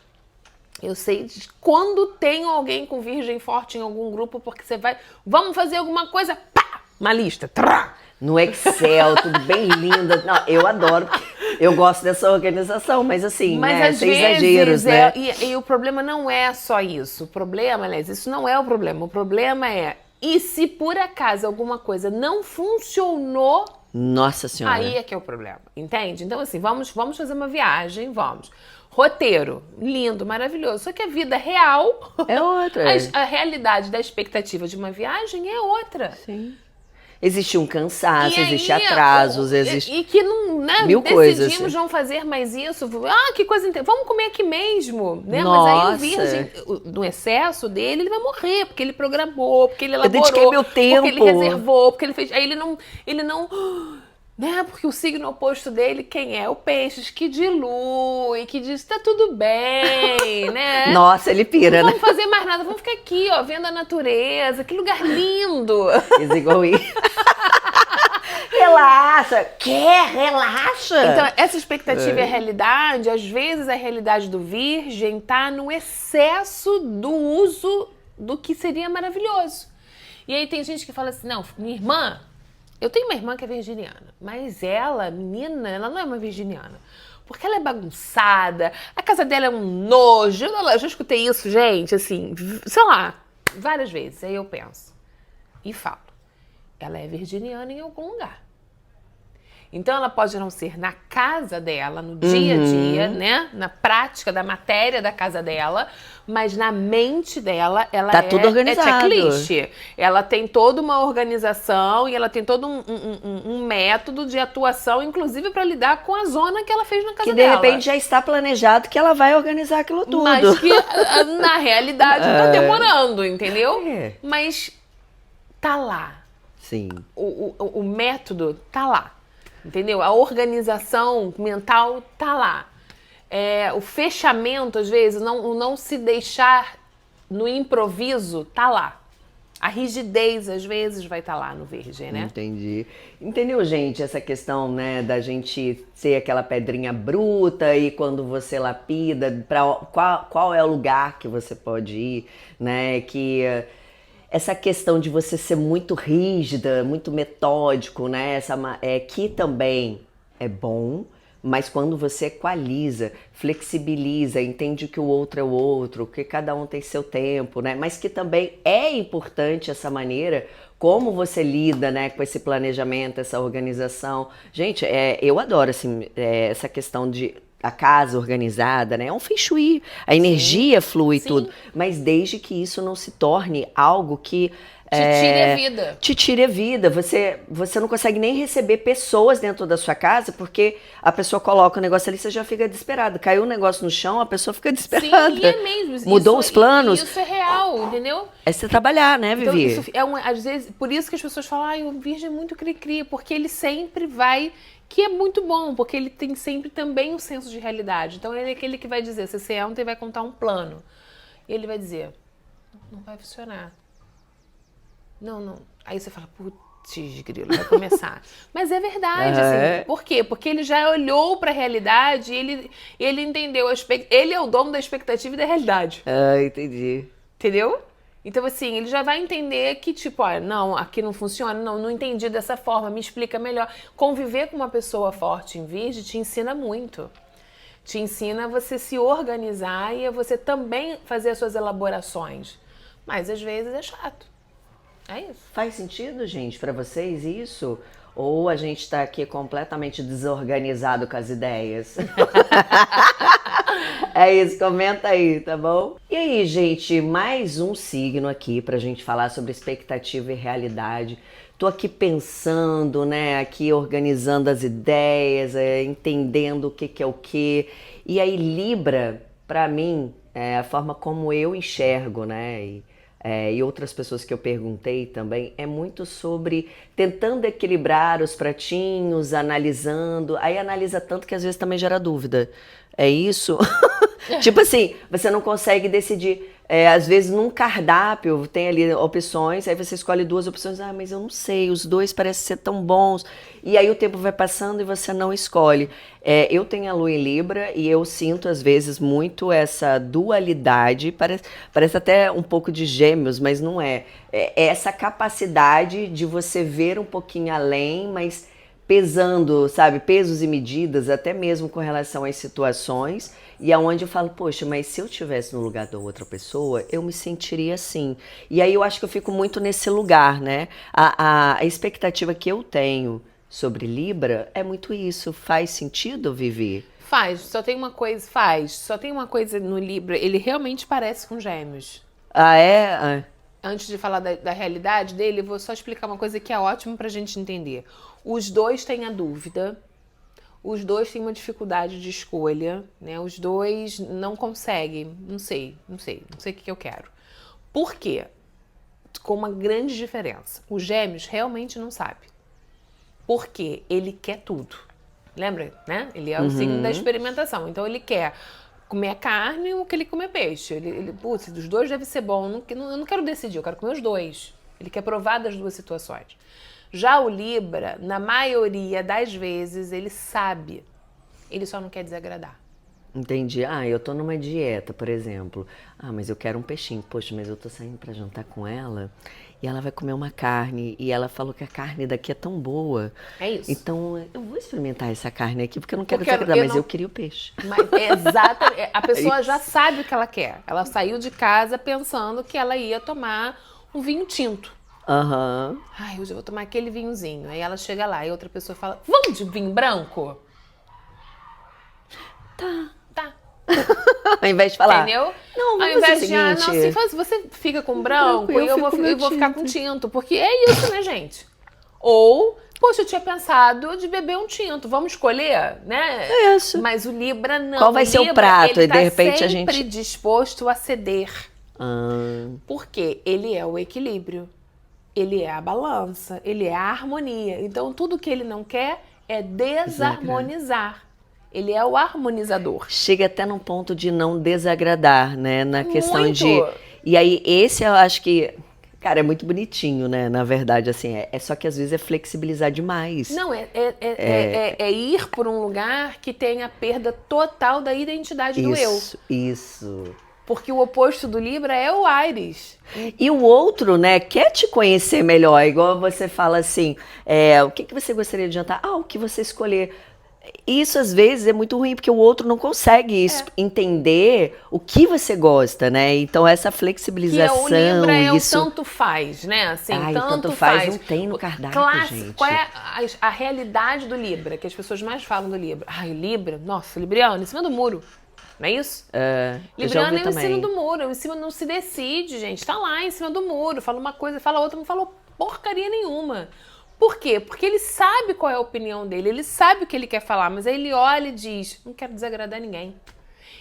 Eu sei quando tem alguém com virgem forte em algum grupo, porque você vai... Vamos fazer alguma coisa? Pá! Uma lista. Trá! No Excel, tudo bem linda. Não, eu adoro, porque eu gosto dessa organização, mas assim, Mas né? às Sem vezes, exageros, né? E o problema não é só isso. O problema, aliás, isso não é o problema. O problema é... E se por acaso alguma coisa não funcionou, Nossa Senhora. aí é que é o problema, entende? Então, assim, vamos fazer uma viagem, vamos. Roteiro, lindo, maravilhoso. Só que a vida real, É outra. a realidade da expectativa de uma viagem é outra. Sim. Existe um cansaço, E existe aí, atrasos, existe e que não, né, mil coisas. decidimos não fazer mais isso. Ah, que coisa interessante. Vamos comer aqui mesmo, né? Nossa. Mas aí o virgem, no excesso dele, ele vai morrer, porque ele programou, porque ele elaborou, dediquei meu tempo. porque ele reservou, porque ele fez. Aí ele não, né? Porque o signo oposto dele, quem é? O peixes, que dilui, que diz, tá tudo bem, né? Nossa, ele pira, Não né? vamos fazer mais nada, vamos ficar aqui, ó, vendo a natureza, que lugar lindo. Is igual Relaxa. Quer? Relaxa. Então, essa expectativa e a realidade, às vezes a realidade do virgem tá no excesso do uso do que seria maravilhoso. E aí tem gente que fala assim, não, minha irmã, eu tenho uma irmã que é virginiana, mas ela, menina, ela não é uma virginiana. Porque ela é bagunçada, a casa dela é um nojo. Eu já escutei isso, gente, assim, sei lá, várias vezes. Aí eu penso e falo, ela é virginiana em algum lugar. Então ela pode não ser na casa dela, no dia a dia, né? Na prática da matéria da casa dela, mas na mente dela, ela Tá tudo organizado. checklist. Ela tem toda uma organização e ela tem todo um método de atuação, inclusive para lidar com a zona que ela fez na casa Que de dela. repente já está planejado que ela vai organizar aquilo tudo. Mas que na realidade tá demorando, entendeu? É. Mas tá lá. Sim. O método tá lá. Entendeu? A organização mental tá lá. O fechamento, às vezes, o não se deixar no improviso, tá lá. A rigidez, às vezes, vai estar lá no virgem, né? Entendi. Entendeu, gente? Essa questão, né, da gente ser aquela pedrinha bruta e quando você lapida, qual é o lugar que você pode ir, né? Que essa questão de você ser muito rígida, muito metódico, né? Que também é bom, mas quando você equaliza, flexibiliza, entende que o outro é o outro, que cada um tem seu tempo, né? Mas que também é importante essa maneira, como você lida, né, com esse planejamento, essa organização. Gente, eu adoro, assim, essa questão de a casa organizada, né? É um feng shui, a energia flui Sim. tudo, mas desde que isso não se torne algo que Te tire a vida. te tire a vida. Você não consegue nem receber pessoas dentro da sua casa porque a pessoa coloca o negócio ali, você já fica desesperado. Caiu um negócio no chão, a pessoa fica desesperada. Sim, é mesmo. Mudou os planos. Isso é real, entendeu? É você trabalhar, né, Então, Vivi? isso às vezes, por isso que as pessoas falam, o virgem é muito cri-cri, porque ele sempre vai, que é muito bom, porque ele tem sempre também um senso de realidade. Então, ele é aquele que vai dizer, se você entra e vai contar um plano. E ele vai dizer, não vai funcionar. Não. Aí você fala, putz, grilo, vai começar. Mas é verdade, assim. Por quê? Porque ele já olhou pra realidade e ele entendeu. Ele é o dono da expectativa e da realidade. Ah, entendi. Entendeu? Então, assim, ele já vai entender que, tipo, olha, não, aqui não funciona, não entendi dessa forma, me explica melhor. Conviver com uma pessoa forte em virgem te ensina muito. Te ensina a você se organizar e a você também fazer as suas elaborações. Mas, às vezes, é chato. É isso. Faz sentido, gente, pra vocês isso? Ou a gente tá aqui completamente desorganizado com as ideias? É isso, comenta aí, tá bom? E aí, gente, mais um signo aqui pra gente falar sobre expectativa e realidade. Tô aqui pensando, né, aqui organizando as ideias, entendendo o que é o que. E aí, Libra, pra mim, é a forma como eu enxergo, né, e outras pessoas que eu perguntei também, é muito sobre tentando equilibrar os pratinhos, analisando, aí analisa tanto que às vezes também gera dúvida. É isso? Tipo assim, você não consegue decidir. Às vezes num cardápio tem ali opções, aí você escolhe duas opções, mas eu não sei, os dois parecem ser tão bons. E aí o tempo vai passando e você não escolhe. Eu tenho a lua em Libra e eu sinto às vezes muito essa dualidade, parece até um pouco de Gêmeos, mas não é. É essa capacidade de você ver um pouquinho além, mas pesando, sabe, pesos e medidas, até mesmo com relação às situações, e aonde eu falo, poxa, mas se eu estivesse no lugar da outra pessoa, eu me sentiria assim. E aí eu acho que eu fico muito nesse lugar, né? A expectativa que eu tenho sobre Libra é muito isso. Faz sentido, Vivi? Só tem uma coisa no Libra, ele realmente parece com Gêmeos. Ah, é? Ah. Antes de falar da realidade dele, eu vou só explicar uma coisa que é ótima pra gente entender. Os dois têm a dúvida, os dois têm uma dificuldade de escolha, né? Os dois não conseguem, não sei o que eu quero. Por quê? Com uma grande diferença. O Gêmeos realmente não sabe. Porque ele quer tudo. Lembra, né? Ele é o signo da experimentação. Então ele quer comer carne ou que ele comer peixe. Putz, dos dois deve ser bom. Eu não quero decidir, eu quero comer os dois. Ele quer provar das duas situações. Já o Libra, na maioria das vezes, ele sabe. Ele só não quer desagradar. Entendi. Ah, eu tô numa dieta, por exemplo. Ah, mas eu quero um peixinho. Poxa, mas eu tô saindo pra jantar com ela e ela vai comer uma carne e ela falou que a carne daqui é tão boa. É isso. Então, eu vou experimentar essa carne aqui porque eu não quero desagradar, mas eu queria o peixe. Mas, exatamente. A pessoa já sabe o que ela quer. Ela saiu de casa pensando que ela ia tomar um vinho tinto. Aham. Ai, hoje eu vou tomar aquele vinhozinho. Aí ela chega lá e outra pessoa fala, vamos de vinho branco? Tá. Ao invés de falar. Entendeu? Não, Ao vamos invés fazer o de, seguinte. se você fica com branco, eu eu vou ficar com tinto. Porque é isso, né, gente? Ou, poxa, eu tinha pensado de beber um tinto. Vamos escolher, né? É isso. Mas o Libra não. Qual vai ser o prato? Ele E de tá repente a sempre gente. disposto a ceder. Ah, Porque ele é o equilíbrio. Ele é a balança. Ele é a harmonia. Então, tudo que ele não quer é desarmonizar. Ele é o harmonizador. chega até num ponto de não desagradar, né? Na questão Muito. de. E aí, esse eu acho que. Cara, é muito bonitinho, né? Na verdade, assim, é só que às vezes é flexibilizar demais. Não, é ir por um lugar que tem a perda total da identidade do eu. Isso. Porque o oposto do Libra é o Áries. E o outro, né, quer te conhecer melhor. Igual você fala assim, o que você gostaria de jantar? Ah, o que você escolher. Isso às vezes é muito ruim, porque o outro não consegue entender o que você gosta, né? Então essa Que flexibilização, o Libra é isso. o tanto faz, né? Assim, Ai, tanto faz, não tem no cardápio, gente. Qual é a realidade do Libra? Que as pessoas mais falam do Libra. Ai, Libra, nossa, Libriano, em cima do muro. Não é isso? Eu já Libriano ouvi é em cima também. do muro, em cima não se decide, gente. Tá lá em cima do muro, fala uma coisa, fala outra, não falou porcaria nenhuma. Por quê? Porque ele sabe qual é a opinião dele, ele sabe o que ele quer falar, mas aí ele olha e diz, não quero desagradar ninguém.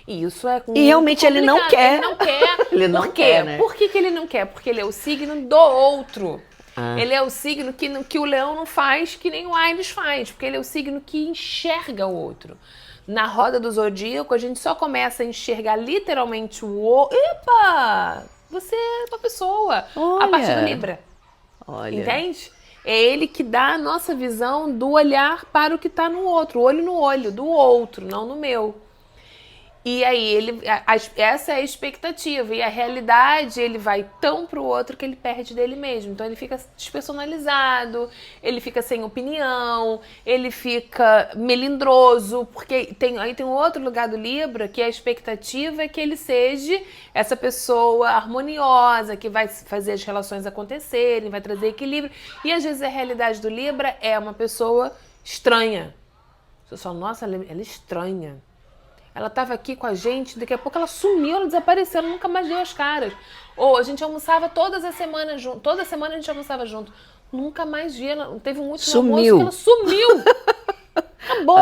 E isso é muito E realmente ele não complicado. quer. Ele não quer. Ele não Por quê? quer, né? Por que ele não quer? Porque ele é o signo do outro. Ah. Ele é o signo que o leão não faz, que nem o Áries faz. Porque ele é o signo que enxerga o outro. Na roda do zodíaco, a gente só começa a enxergar literalmente o outro. Epa! Você é uma pessoa. A Olha. partir do Libra. Olha. Entende? É ele que dá a nossa visão do olhar para o que está no outro. Olho no olho, do outro, não no meu. E aí, essa é a expectativa. E a realidade, ele vai tão pro outro que ele perde dele mesmo. Então, ele fica despersonalizado, ele fica sem opinião, ele fica melindroso. Porque aí tem um outro lugar do Libra que a expectativa é que ele seja essa pessoa harmoniosa, que vai fazer as relações acontecerem, vai trazer equilíbrio. E, às vezes, a realidade do Libra é uma pessoa estranha. Você só, nossa, ela é estranha. Ela estava aqui com a gente, daqui a pouco ela sumiu, ela desapareceu, ela nunca mais deu as caras. Ou a gente almoçava todas as semanas junto, toda semana a gente almoçava junto. Nunca mais vi ela, teve um último almoço que ela sumiu. Acabou.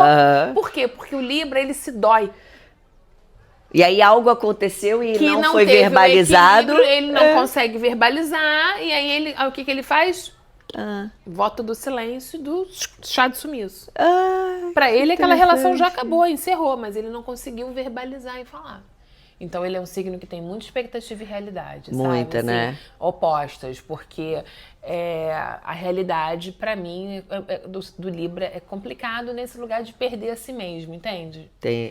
Por quê? Porque o Libra, ele se dói. E aí algo aconteceu e Que não foi teve verbalizado. o ele não consegue verbalizar, e aí o que ele faz? Ah. Voto do silêncio, do chá de sumiço. Ah, Pra ele, aquela relação já acabou, encerrou, mas ele não conseguiu verbalizar e falar. Então, ele é um signo que tem muita expectativa e realidade, muita, sabe? né? Assim, opostas, porque a realidade, pra mim, do Libra, é complicado nesse lugar de perder a si mesmo, entende?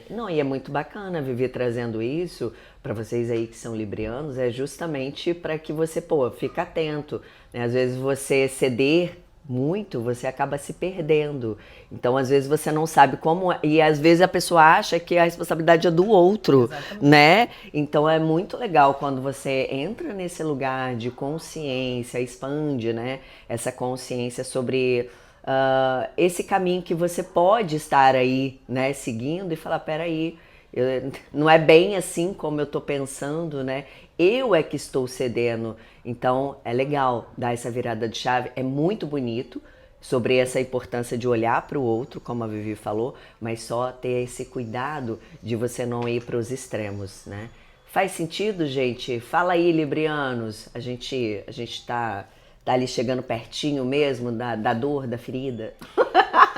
Não, e é muito bacana viver trazendo isso para vocês aí que são librianos, é justamente para que você, fica atento, né? Às vezes você ceder muito, você acaba se perdendo. Então, às vezes você não sabe como, e às vezes a pessoa acha que a responsabilidade é do outro, Exatamente. né? Então é muito legal quando você entra nesse lugar de consciência, expande, né? Essa consciência sobre esse caminho que você pode estar aí, né, seguindo e falar, peraí, não é bem assim como eu tô pensando, né? Eu é que estou cedendo. Então, é legal dar essa virada de chave. É muito bonito sobre essa importância de olhar para o outro, como a Vivi falou, mas só ter esse cuidado de você não ir para os extremos, né? Faz sentido, gente? Fala aí, librianos. A gente tá ali chegando pertinho mesmo da dor, da ferida.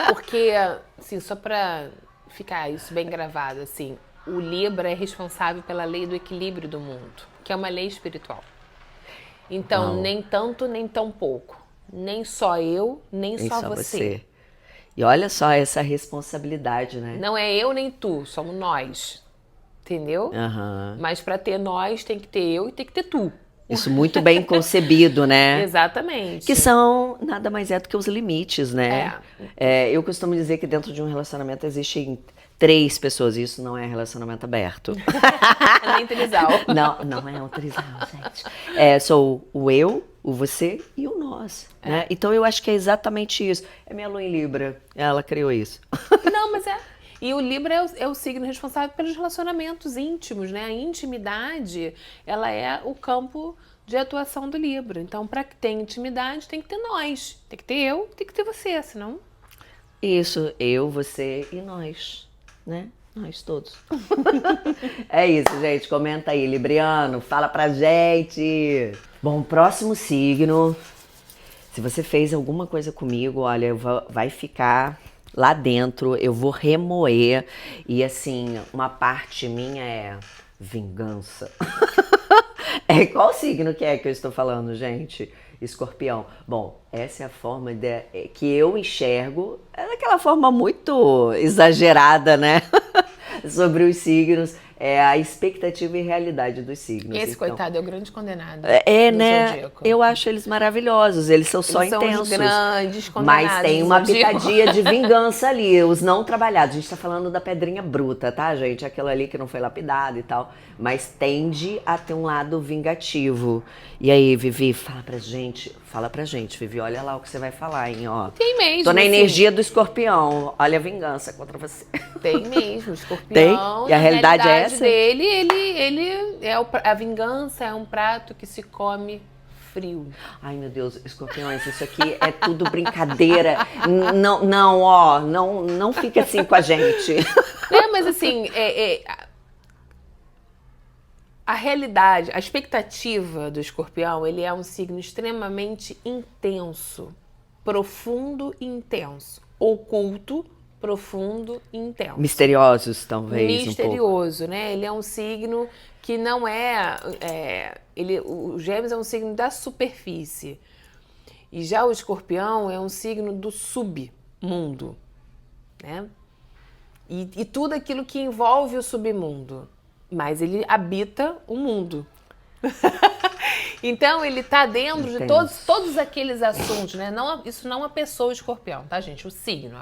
Porque, assim, só pra ficar isso bem gravado, assim, o Libra é responsável pela lei do equilíbrio do mundo, que é uma lei espiritual. Então, Uau. nem tanto, nem tão pouco. Nem só eu, nem Nem só só você. você. E olha só essa responsabilidade, né? Não é eu nem tu, somos nós. Entendeu? Aham. Mas pra ter nós, tem que ter eu e tem que ter tu. Isso muito bem concebido, né? Exatamente. Que são nada mais é do que os limites, né? Eu costumo dizer que dentro de um relacionamento existem 3 pessoas. Isso não é relacionamento aberto. Nem trisal. Não é um trisal, gente. Sou o eu, o você e o nós, né? Então eu acho que é exatamente isso. É minha lua em Libra, ela criou isso. Não, mas E o Libra é o signo responsável pelos relacionamentos íntimos, né? A intimidade, ela é o campo de atuação do Libra. Então, para que tenha intimidade, tem que ter nós. Tem que ter eu, tem que ter você, senão... Isso, eu, você e nós, né? Nós todos. É isso, gente. Comenta aí, Libriano, fala pra gente. Bom, próximo signo. Se você fez alguma coisa comigo, olha, vai ficar lá dentro, eu vou remoer. E assim, uma parte minha é vingança. Qual signo que eu estou falando, gente? Escorpião. Bom, essa é a forma que eu enxergo, é daquela forma muito exagerada, né? Sobre os signos, a expectativa e realidade dos signos. Esse, então, coitado, é o grande condenado do né? Zodíaco. Eu acho eles maravilhosos, eles são só Eles são intensos. os grandes condenados Mas tem do uma Zodíaco. pitadinha de vingança ali, os não trabalhados. A gente tá falando da pedrinha bruta, tá, gente? Aquilo ali que não foi lapidado e tal. Mas tende a ter um lado vingativo. E aí, Vivi, fala pra gente, Vivi, olha lá o que você vai falar, hein, ó. Tem mesmo, Tô na assim. energia do escorpião, olha a vingança contra você. Tem mesmo, o escorpião. Tem? E a na realidade é essa? dele, ele a vingança é um prato que se come frio. Ai, meu Deus, escorpiões, isso aqui é tudo brincadeira. Não fica assim com a gente. Mas assim, a realidade, a expectativa do escorpião, ele é um signo extremamente intenso, profundo e intenso, oculto, profundo e intenso. Misteriosos, talvez, um pouco. Misterioso, né? Ele é um signo que não o Gêmeos é um signo da superfície. E já o Escorpião é um signo do submundo, né? E tudo aquilo que envolve o submundo. Mas ele habita o mundo. Então, ele está dentro de todos aqueles assuntos, né? Isso não é a pessoa escorpião, tá, gente? O signo,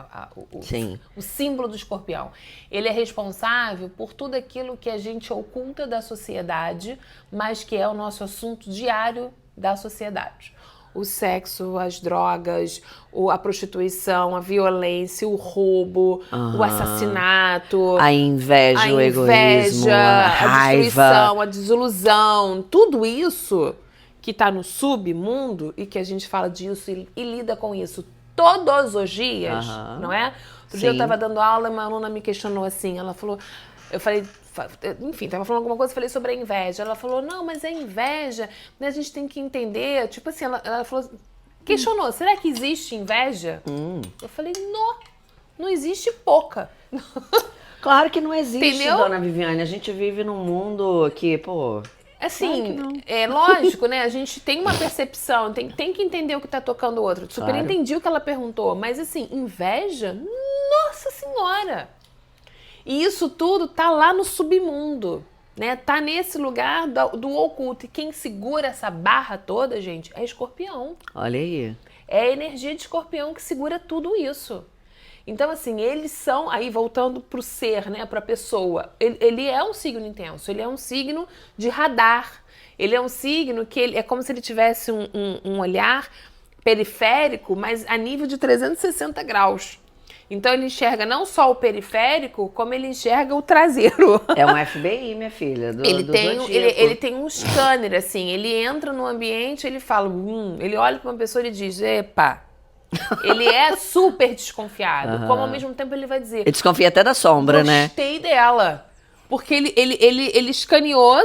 Sim. o símbolo do escorpião. Ele é responsável por tudo aquilo que a gente oculta da sociedade, mas que é o nosso assunto diário da sociedade. O sexo, as drogas, a prostituição, a violência, o roubo, o assassinato, a inveja, o egoísmo, a raiva, destruição, a desilusão, tudo isso que está no submundo e que a gente fala disso e lida com isso todos os dias, não é? Outro dia eu estava dando aula e uma aluna me questionou assim, ela falou, eu falei, enfim, estava falando alguma coisa, falei sobre a inveja. Ela falou, não, mas a inveja, né, a gente tem que entender, tipo assim, ela falou, questionou, será que existe inveja? Eu falei, não existe pouca. Claro que não existe, entendeu? Dona Viviane, a gente vive num mundo que, pô... Assim, é lógico, né? A gente tem uma percepção, tem que entender o que tá tocando o outro. Super entendi o que ela perguntou, mas assim, inveja? Nossa Senhora! E isso tudo tá lá no submundo, né? Tá nesse lugar do oculto. E quem segura essa barra toda, gente, é escorpião. Olha aí. É a energia de escorpião que segura tudo isso. Então, assim, eles são, aí voltando pro ser, né, pra pessoa, ele é um signo intenso, ele é um signo de radar, ele é um signo que é como se ele tivesse um olhar periférico, mas a nível de 360 graus. Então ele enxerga não só o periférico, como ele enxerga o traseiro. É um FBI, minha filha, do Zodíaco. Ele tem um scanner, assim, ele entra no ambiente, ele fala, ele olha para uma pessoa e diz, epa. Ele é super desconfiado, como ao mesmo tempo ele vai dizer... Ele desconfia até da sombra, né? Gostei dela. Porque ele escaneou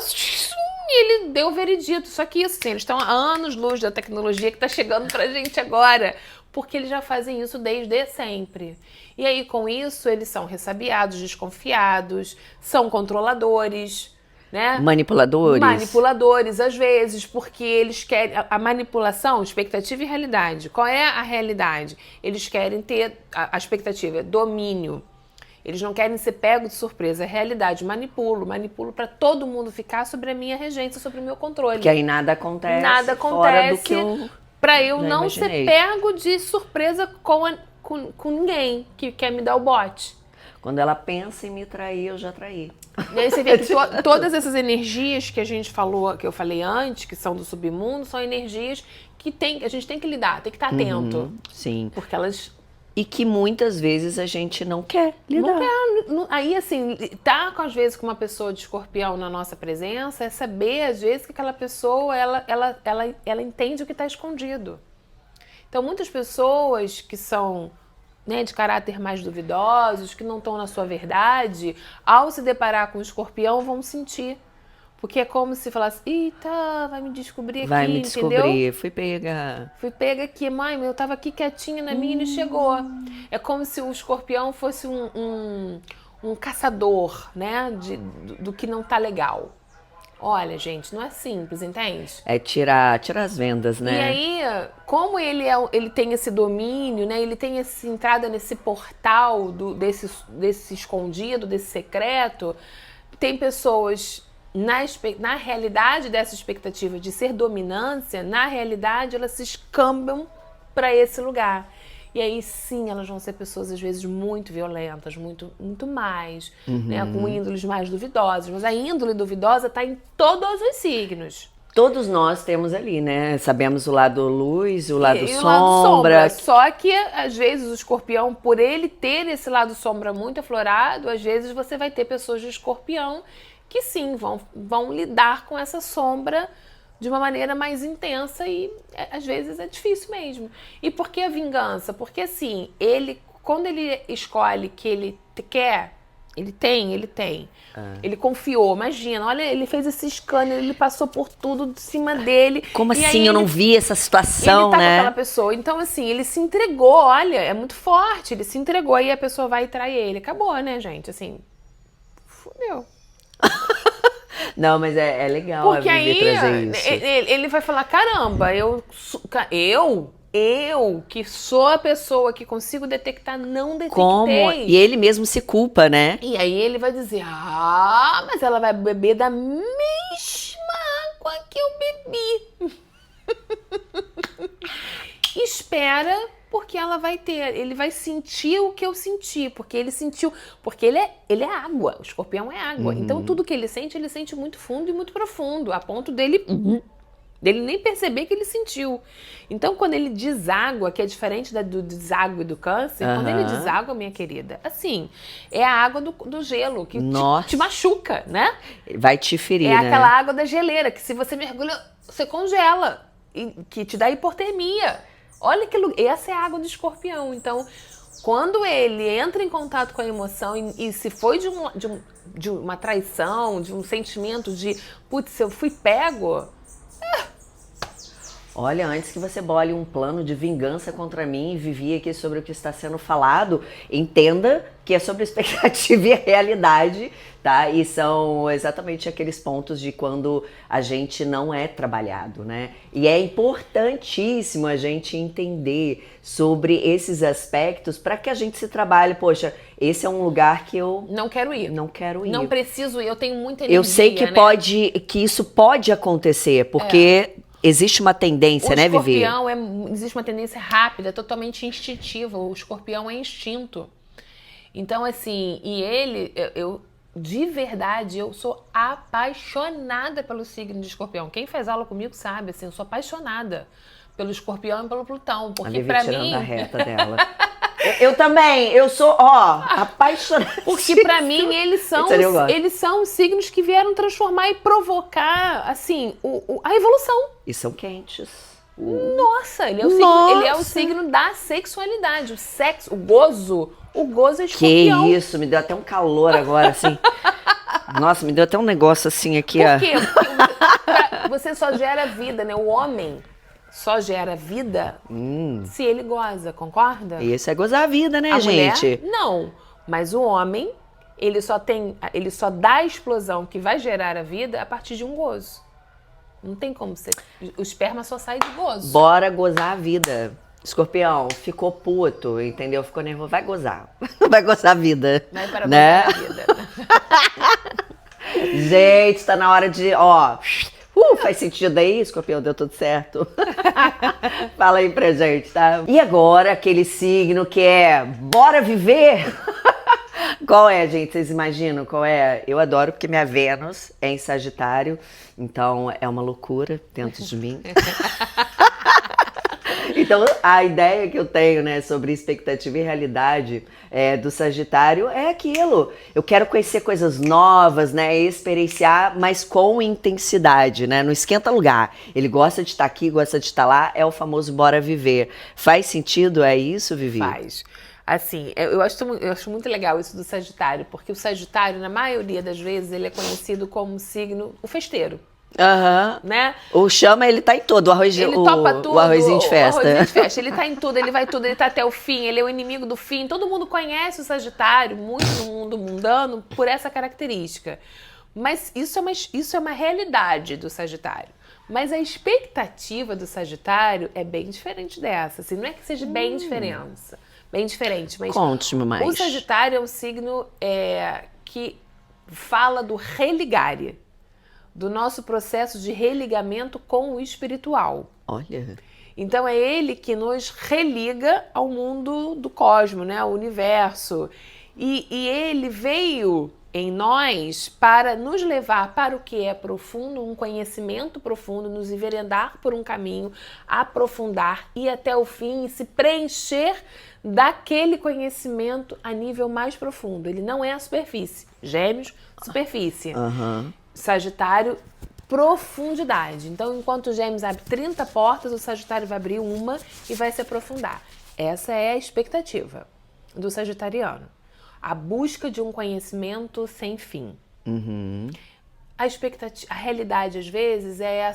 e ele deu o veredito. Só que isso, assim, eles estão há anos-luz da tecnologia que está chegando pra gente agora. Porque eles já fazem isso desde sempre. E aí, com isso, eles são ressabiados, desconfiados, são controladores, né? Manipuladores, às vezes, porque eles querem... A manipulação, expectativa e realidade. Qual é a realidade? Eles querem ter... A expectativa é domínio. Eles não querem ser pegos de surpresa. A realidade, manipulo para todo mundo ficar sobre a minha regência, sobre o meu controle. Que aí nada acontece. Fora do que eu... Pra eu não imaginei. ser pego de surpresa com ninguém que quer me dar o bote. Quando ela pensa em me trair, eu já traí. E aí você vê que todas essas energias que a gente falou, que eu falei antes, que são do submundo, são energias que a gente tem que lidar, tem que estar atento. Sim. Porque elas... E que muitas vezes a gente não quer lidar. Aí, assim, às vezes com uma pessoa de escorpião na nossa presença, é saber, às vezes, que aquela pessoa, ela entende o que está escondido. Então, muitas pessoas que são, né, de caráter mais duvidosos, que não estão na sua verdade, ao se deparar com o escorpião, vão sentir. Porque é como se falasse, eita, vai me descobrir aqui, vai me descobrir, entendeu? Fui pega Aqui, mãe, eu tava aqui quietinha na minha e não chegou. É como se o escorpião fosse um caçador, né, do que não tá legal. Olha, gente, não é simples, entende? É tirar as vendas, né? E aí, como ele tem esse domínio, né, ele tem essa entrada nesse portal desse escondido, desse secreto, tem pessoas... Na realidade dessa expectativa de ser dominância, na realidade elas se escambam para esse lugar. E aí sim, elas vão ser pessoas às vezes muito violentas, muito mais, né, com índoles mais duvidosas. Mas a índole duvidosa está em todos os signos. Todos nós temos ali, né? Sabemos o lado luz, o lado e sombra. O lado sombra. Só que, às vezes, o escorpião, por ele ter esse lado sombra muito aflorado, às vezes você vai ter pessoas de escorpião que sim, vão lidar com essa sombra de uma maneira mais intensa e às vezes é difícil mesmo. E por que a vingança? Porque assim, quando ele escolhe que ele quer, ele tem. Ele confiou, imagina, olha, ele fez esse scanner, ele passou por tudo de cima dele. Como assim? Eu não vi essa situação, ele tá né? com aquela pessoa. Então assim, ele se entregou, olha, é muito forte, ele se entregou e a pessoa vai trair ele. Acabou, né, gente? Assim, fudeu. Não, mas é legal porque a Vivi trazer isso. Ele vai falar, caramba, eu que sou a pessoa que consigo detectar, não detectei. Como? E ele mesmo se culpa, né? E aí ele vai dizer, mas ela vai beber da mesma água que eu bebi. Espera, porque ele vai sentir o que eu senti, porque ele sentiu, porque ele é água, o escorpião é água, então tudo que ele sente muito fundo e muito profundo, a ponto dele nem perceber que ele sentiu. Então quando ele deságua, que é diferente do deságue do câncer, quando ele deságua, minha querida, assim, é a água do gelo, que te machuca, né? Vai te ferir, né? É aquela água da geleira, que se você mergulha, você congela, e que te dá hipotermia. Olha que lugar, essa é a água do escorpião. Então, quando ele entra em contato com a emoção e se foi de uma traição, de um sentimento de, putz, eu fui pego... Olha, antes que você bole um plano de vingança contra mim e vivi aqui sobre o que está sendo falado, entenda que é sobre expectativa e realidade, tá? E são exatamente aqueles pontos de quando a gente não é trabalhado, né? E é importantíssimo a gente entender sobre esses aspectos para que a gente se trabalhe. Poxa, esse é um lugar que eu não quero ir. Não quero ir. Não preciso ir, eu tenho muita energia, eu sei que né? que isso pode acontecer, porque... Existe uma tendência, né, Vivi? O escorpião existe uma tendência rápida, totalmente instintiva. O escorpião é instinto. Então, assim, de verdade, eu sou apaixonada pelo signo de escorpião. Quem faz aula comigo sabe, assim, eu sou apaixonada pelo Escorpião e pelo Plutão. A Porque Vivi pra tirando mim... a reta dela. Eu também, eu sou, apaixonada. Porque pra mim eles eu gosto. são signos que vieram transformar e provocar, assim, a evolução. E são quentes. Nossa, ele é o signo da sexualidade, o sexo, o gozo é Escorpião. Que isso, me deu até um calor agora, assim. Nossa, me deu até um negócio assim aqui, Por quê? Porque você só gera vida, né? O homem só gera vida se ele goza, concorda? Isso é gozar a vida, né, A gente? mulher, não. Mas o homem, ele só dá a explosão que vai gerar a vida a partir de um gozo. Não tem como ser. O esperma só sai de gozo. Bora gozar a vida. Escorpião, ficou puto, entendeu? Ficou nervoso. Vai gozar. Vai gozar a vida. Vai para né? gozar a vida. Gente, tá na hora de, faz sentido aí, Escorpião? Deu tudo certo? Fala aí pra gente, tá? E agora, aquele signo que é bora viver? Qual é, gente? Vocês imaginam qual é? Eu adoro porque minha Vênus é em Sagitário, então é uma loucura dentro de mim. Então, a ideia que eu tenho, né, sobre expectativa e realidade do Sagitário é aquilo. Eu quero conhecer coisas novas, né, experienciar, mas com intensidade, né, não esquenta lugar. Ele gosta de estar aqui, gosta de estar lá, é o famoso bora viver. Faz sentido? É isso, Vivi? Faz. Assim, eu acho muito legal isso do Sagitário, porque o Sagitário, na maioria das vezes, ele é conhecido como signo, o festeiro. Né? O chama, ele tá em todo, o topa tudo, o arrozinho de festa. O arrozinho de festa, ele tá em tudo, ele vai tudo, ele tá até o fim, ele é o inimigo do fim. Todo mundo conhece o Sagitário, muito no mundo mundano, por essa característica. Mas isso é uma realidade do Sagitário. Mas a expectativa do Sagitário é bem diferente dessa. Assim, não é que seja bem diferente, mas conte-me mais. O Sagitário é um signo que fala do religare, do nosso processo de religamento com o espiritual. Olha. Então é ele que nos religa ao mundo do cosmos, né, ao universo. E ele veio em nós para nos levar para o que é profundo, um conhecimento profundo, nos enveredar por um caminho, aprofundar, ir até o fim e se preencher daquele conhecimento a nível mais profundo. Ele não é a superfície. Gêmeos, superfície. Sagitário, profundidade. Então, enquanto o Gêmeos abre 30 portas, o Sagitário vai abrir uma e vai se aprofundar. Essa é a expectativa do sagitariano. A busca de um conhecimento sem fim. A realidade, às vezes, é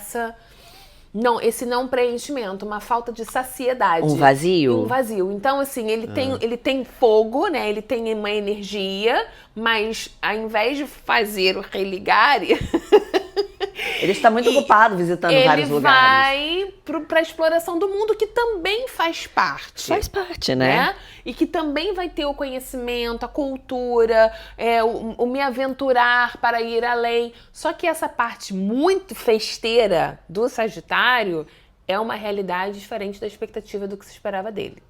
esse não preenchimento, uma falta de saciedade. Um vazio? Um vazio. Então, assim, ele tem fogo, né? Ele tem uma energia, mas ao invés de fazer o religare... Ele está muito ocupado visitando vários lugares. Ele vai para a exploração do mundo, que também faz parte. Faz parte, né? E que também vai ter o conhecimento, a cultura, o me aventurar para ir além. Só que essa parte muito festeira do Sagitário é uma realidade diferente da expectativa do que se esperava dele.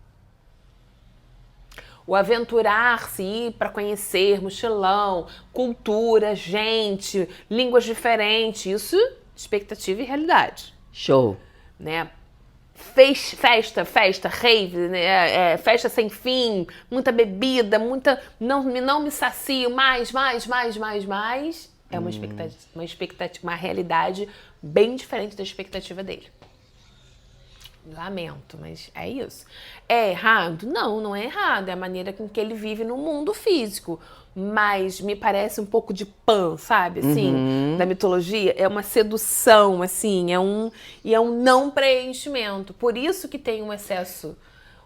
O aventurar-se, ir para conhecer, mochilão, cultura, gente, línguas diferentes, isso, expectativa e realidade. Show. Né? Festa, rave, né? Festa sem fim, muita bebida, não me sacio, mais. É uma realidade bem diferente da expectativa dele. Lamento, mas é isso. É errado? Não, não é errado. É a maneira com que ele vive no mundo físico. Mas me parece um pouco de Pan, sabe? Assim, da mitologia. É uma sedução, assim. É um não preenchimento. Por isso que tem um excesso.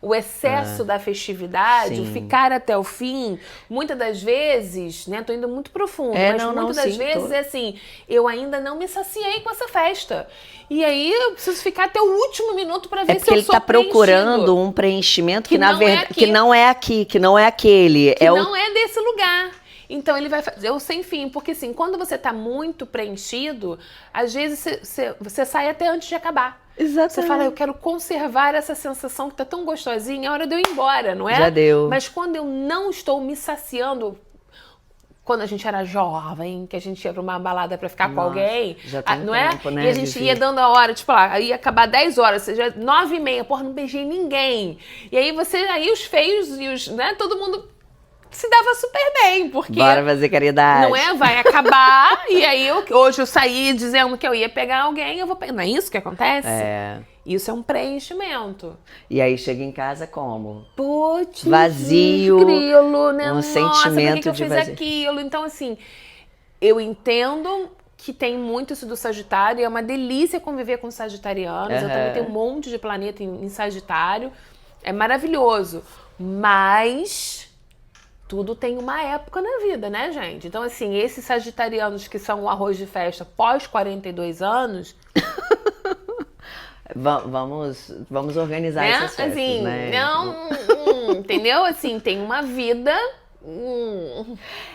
O excesso da festividade, sim. O ficar até o fim, muitas das vezes, né? Tô indo muito profundo, mas muitas das vezes é assim, eu ainda não me saciei com essa festa. E aí eu preciso ficar até o último minuto para ver se eu ele sou tá procurando um preenchimento que na verdade que não é aqui, que não é aquele. Que não é desse lugar. Então ele vai fazer o sem fim, porque assim, quando você tá muito preenchido, às vezes você sai até antes de acabar. Exatamente. Você fala, eu quero conservar essa sensação que tá tão gostosinha, é hora de eu ir embora, não é? Já deu. Mas quando eu não estou me saciando, quando a gente era jovem, que a gente ia pra uma balada pra ficar com Nossa, alguém, já tem não tempo, é? né, E a gente Vivi? ia dando a hora, tipo lá, ia acabar 10 horas, seja 9h30, porra, não beijei ninguém. E aí aí os feios e os, né, todo mundo se dava super bem, porque Bora fazer caridade. não é? Vai acabar, e aí hoje eu saí dizendo que eu ia pegar alguém, eu vou pegar. Não é isso que acontece? É. Isso é um preenchimento. E aí chega em casa como? Putz, Vazio, grilo, né? um Nossa, sentimento por que eu de fiz vazio. aquilo? Então, assim, eu entendo que tem muito isso do Sagitário, é uma delícia conviver com sagitarianos. Eu também tenho um monte de planeta em Sagitário. É maravilhoso. Mas tudo tem uma época na vida, né, gente? Então, assim, esses sagitarianos que são o arroz de festa pós 42 anos, Vamos organizar né? essas festas, Assim, né? não, entendeu? Assim, tem uma vida.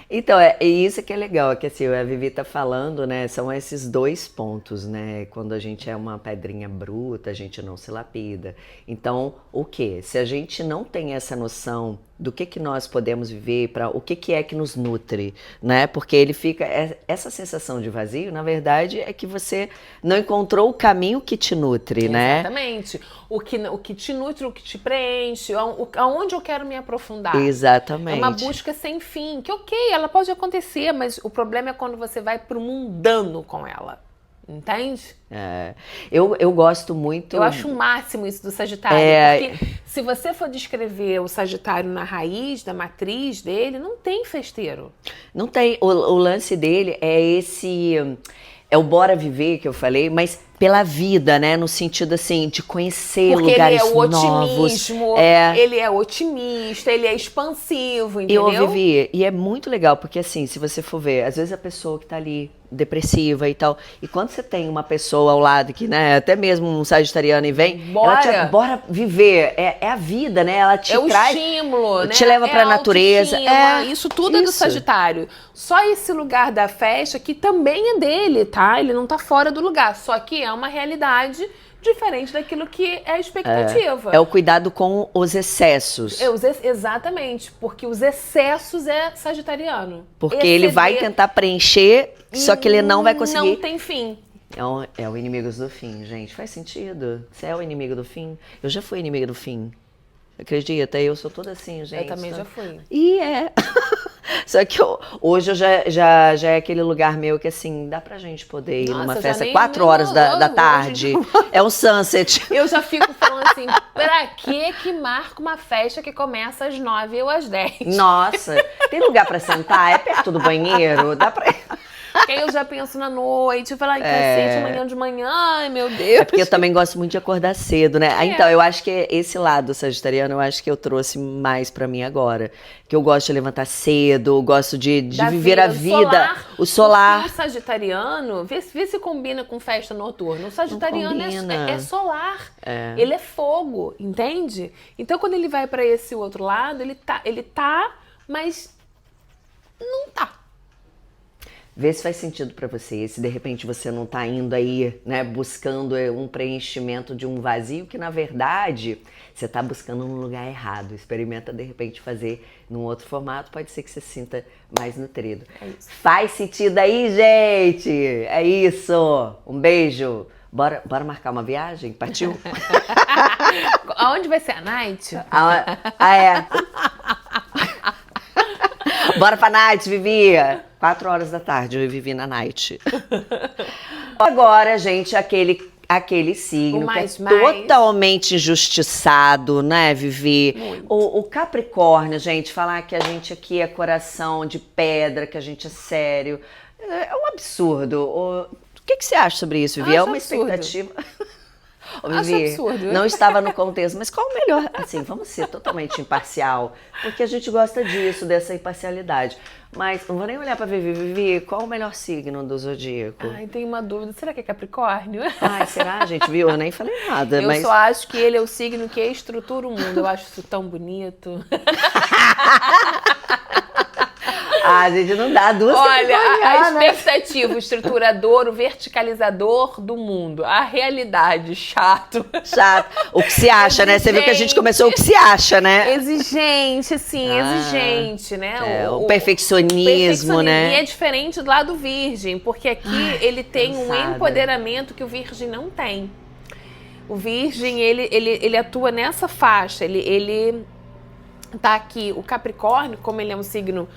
Então, é isso que é legal, é que assim, a Vivi tá falando, né, são esses dois pontos, né, quando a gente é uma pedrinha bruta, a gente não se lapida. Então, o quê? Se a gente não tem essa noção do que nós podemos viver, para o que é que nos nutre, né, porque ele fica, essa sensação de vazio, na verdade, é que você não encontrou o caminho que te nutre, né? Exatamente. O que te nutre, o que te preenche, aonde eu quero me aprofundar. Exatamente. É uma busca sem fim, que ok, ela pode acontecer, mas o problema é quando você vai pro mundano com ela. Entende? É, eu gosto muito. Eu acho o máximo isso do Sagitário. Porque se você for descrever o Sagitário na raiz, da matriz dele, não tem festeiro. Não tem. O lance dele é esse. É o bora viver que eu falei, mas pela vida, né? No sentido assim, de conhecer Porque lugares ele é o novos. otimismo, É. ele é otimista, ele é expansivo, entendeu? Eu vivi, e é muito legal, porque assim, se você for ver, às vezes a pessoa que tá ali, depressiva e tal, e quando você tem uma pessoa ao lado que, né, até mesmo um sagitariano e vem, bora viver, é a vida, né, ela te traz, estímulo, né? te leva pra natureza. Isso tudo é do Sagitário. Só esse lugar da festa, que também é dele, tá? Ele não tá fora do lugar, só que é uma realidade diferente daquilo que é a expectativa. É o cuidado com os excessos. Exatamente, porque os excessos é sagitariano. Porque ele vai tentar preencher, só que ele não vai conseguir. Não tem fim. É o inimigo do fim, gente. Faz sentido? Você é o inimigo do fim? Eu já fui inimiga do fim. Acredita? Eu sou toda assim, gente. Eu também já fui. E Só que hoje eu já é aquele lugar meu que, assim, dá pra gente poder ir numa festa 4 horas da tarde. É um sunset. Eu já fico falando assim, pra que marca uma festa que começa às 9 ou às 10? Nossa, tem lugar pra sentar? É perto do banheiro? Dá pra... Porque aí eu já penso na noite, eu falo, ai, cacete, amanhã de manhã, ai, meu Deus. É porque eu também gosto muito de acordar cedo, né? Então, eu acho que esse lado sagitariano, eu acho que eu trouxe mais pra mim agora. Que eu gosto de levantar cedo, gosto de viver a vida. O solar. Porque o sagitariano, vê se combina com festa noturna. O sagitariano é solar. Ele é fogo, entende? Então, quando ele vai pra esse outro lado, ele tá, mas não tá. Vê se faz sentido pra você, se de repente você não tá indo aí, né, buscando um preenchimento de um vazio que, na verdade, você tá buscando num lugar errado. Experimenta, de repente, fazer num outro formato, pode ser que você se sinta mais nutrido. É isso. Faz sentido aí, gente? É isso! Um beijo! Bora marcar uma viagem? Partiu? Aonde vai ser a night? É. Bora pra night, Vivi! 4 horas da tarde, eu vivi na night. Agora, gente, aquele signo que é totalmente injustiçado, né, Vivi? O Capricórnio, gente, falar que a gente aqui é coração de pedra, que a gente é sério, é um absurdo. O que você acha sobre isso, Vivi? É uma expectativa... Ô, Vivi, acho absurdo. Não estava no contexto, mas qual o melhor? Assim, vamos ser totalmente imparcial, porque a gente gosta disso, dessa imparcialidade. Mas não vou nem olhar pra Vivi. Vivi, qual o melhor signo do zodíaco? Ai, tenho uma dúvida. Será que é Capricórnio? Ai, será, gente? Viu? Eu nem falei nada. Eu só acho que ele é o signo que estrutura o mundo. Eu acho isso tão bonito. Ah, gente, não dá duas Olha, a capricornianas. expectativa, o estruturador, o verticalizador do mundo. A realidade, chato. Chato. O que se acha, né? Você viu que a gente começou o que se acha, né? Exigente, assim, Ah, exigente, né? o perfeccionismo, né? E é diferente do lado virgem, porque aqui ele tem um cansada. empoderamento que o virgem não tem. O virgem, ele atua nessa faixa, ele tá aqui. O Capricórnio, como ele é um signo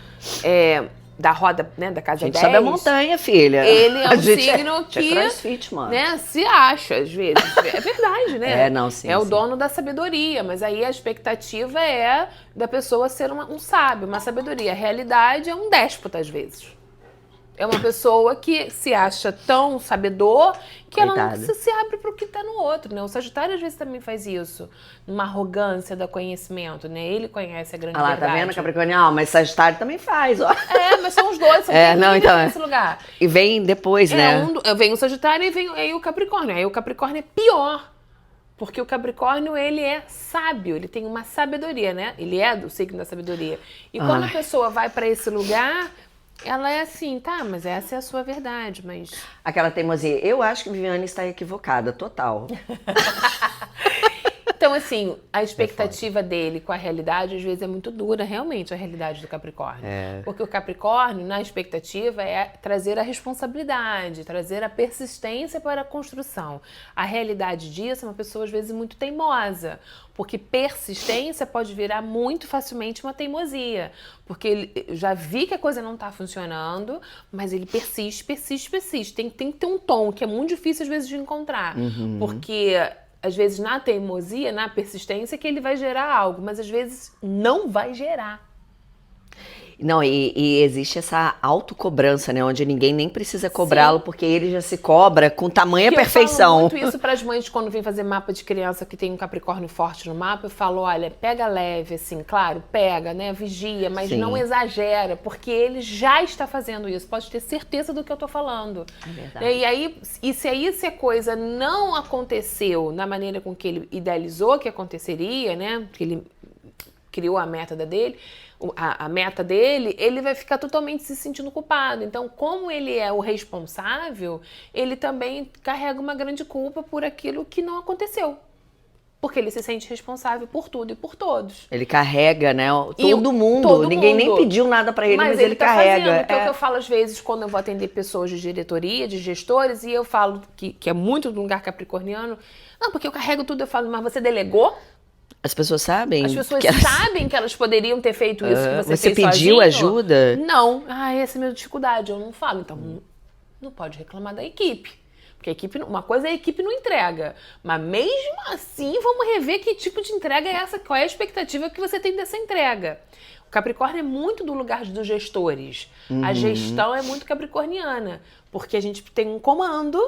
da roda, né, da A casa gente 10, sobe a montanha, filha. ele é A um gente signo que, crossfit, mano. né, se acha às vezes. É verdade, né? É, não, sim, É o sim. dono da sabedoria, mas aí a expectativa é da pessoa ser um sábio, uma sabedoria. A realidade é um déspota às vezes. É uma pessoa que se acha tão sabedor que ela não Coitada. se abre para o que está no outro, né? O Sagitário às vezes também faz isso, numa arrogância do conhecimento, né? Ele conhece a grande Ah lá, verdade. tá vendo, Capricornial? Mas Sagitário também faz, ó. Mas são os dois, são Não, então, nesse lugar. E vem depois, né? Vem o Sagitário e vem aí o Capricórnio. Aí o Capricórnio é pior. Porque o Capricórnio, ele é sábio, ele tem uma sabedoria, né? Ele é do signo da sabedoria. E quando a Ai. pessoa vai para esse lugar, ela é assim, tá, mas essa é a sua verdade, mas... Aquela teimosia. Eu acho que Viviane está equivocada, total. Então, assim, a expectativa dele com a realidade, às vezes, é muito dura, realmente, a realidade do Capricórnio. Porque o Capricórnio, na expectativa, é trazer a responsabilidade, trazer a persistência para a construção. A realidade disso é uma pessoa, às vezes, muito teimosa. Porque persistência pode virar muito facilmente uma teimosia. Porque ele já vi que a coisa não está funcionando, mas ele persiste, persiste, persiste. Tem que ter um tom que é muito difícil, às vezes, de encontrar. Porque... às vezes, na teimosia, na persistência, que ele vai gerar algo, mas às vezes não vai gerar. Não, e existe essa autocobrança, né? Onde ninguém nem precisa cobrá-lo, porque ele já se cobra com tamanha perfeição. Eu falo muito isso para as mães quando vêm fazer mapa de criança que tem um Capricórnio forte no mapa. Eu falo, olha, pega leve, assim, claro, pega, né? Vigia, mas Sim. não exagera, porque ele já está fazendo isso. Pode ter certeza do que eu tô falando. É verdade. E aí, se a coisa não aconteceu na maneira com que ele idealizou que aconteceria, né? Que ele criou a meta dele, a meta dele, ele vai ficar totalmente se sentindo culpado. Então, como ele é o responsável, ele também carrega uma grande culpa por aquilo que não aconteceu. Porque ele se sente responsável por tudo e por todos. Ele carrega, né? E Todo mundo. todo Ninguém mundo. nem pediu nada pra ele, mas ele tá carrega. fazendo. Então, o que eu falo às vezes quando eu vou atender pessoas de diretoria, de gestores, e eu falo que é muito do lugar capricorniano. Não, porque eu carrego tudo. Eu falo, mas você delegou? As pessoas sabem. As pessoas que elas- sabem que elas poderiam ter feito isso que você Você fez pediu sozinho? ajuda? Não. Essa é a minha dificuldade. Eu não falo. Então, não pode reclamar da equipe. Porque a equipe, uma coisa é a equipe não entrega. Mas mesmo assim, vamos rever que tipo de entrega é essa. Qual é a expectativa que você tem dessa entrega? O Capricórnio é muito do lugar dos gestores. A gestão é muito capricorniana. Porque a gente tem um comando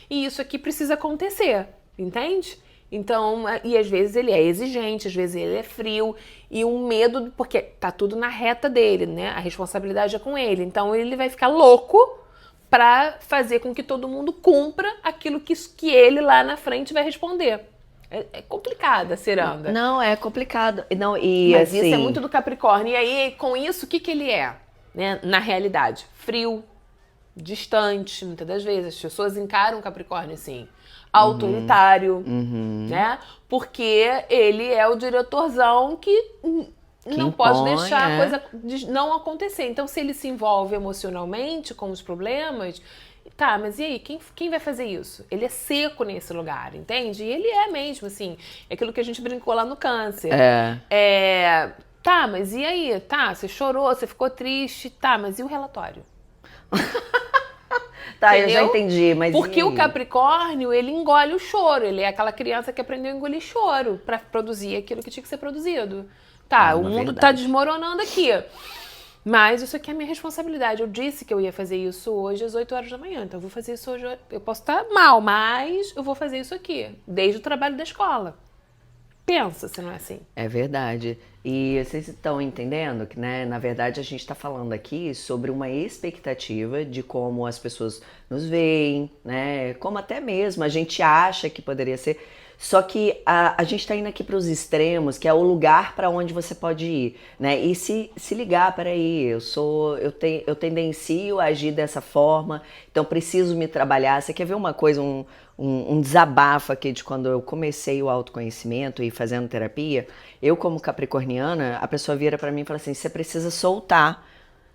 e isso aqui precisa acontecer. Entende? Então, e às vezes ele é exigente, às vezes ele é frio, e um medo, porque tá tudo na reta dele, né? A responsabilidade é com ele. Então ele vai ficar louco para fazer com que todo mundo cumpra aquilo que ele lá na frente vai responder. É complicada a ciranda. Não, é complicado. Não, e Mas assim, isso é muito do Capricórnio. E aí, com isso, o que ele é? Né? Na realidade, frio, distante, muitas das vezes. As pessoas encaram o Capricórnio assim. Autoritário, né? Porque ele é o diretorzão que não pode impõe, deixar a coisa não acontecer. Então, se ele se envolve emocionalmente com os problemas, tá, mas e aí, quem vai fazer isso? Ele é seco nesse lugar, entende? E ele é mesmo, assim, é aquilo que a gente brincou lá no Câncer. Tá, mas e aí? Tá, você chorou, você ficou triste, tá, mas e o relatório? tá, entendeu? eu já entendi, mas Porque e aí? o Capricórnio, ele engole o choro. Ele é aquela criança que aprendeu a engolir choro pra produzir aquilo que tinha que ser produzido. Tá, o uma mundo verdade. tá desmoronando aqui. Mas isso aqui é a minha responsabilidade. Eu disse que eu ia fazer isso hoje às 8 horas da manhã. Então eu vou fazer isso hoje. Eu posso estar mal, mas eu vou fazer isso aqui. Desde o trabalho da escola. Pensa se não é assim. É verdade. E vocês estão entendendo que, né, na verdade, a gente está falando aqui sobre uma expectativa de como as pessoas nos veem, né? Como até mesmo a gente acha que poderia ser. Só que a gente está indo aqui para os extremos, que é o lugar para onde você pode ir, né? E se ligar, peraí, eu tendencio a agir dessa forma, então preciso me trabalhar. Você quer ver uma coisa, um desabafo aqui de quando eu comecei o autoconhecimento e fazendo terapia? Eu, como capricorniana, a pessoa vira para mim e fala assim, você precisa soltar.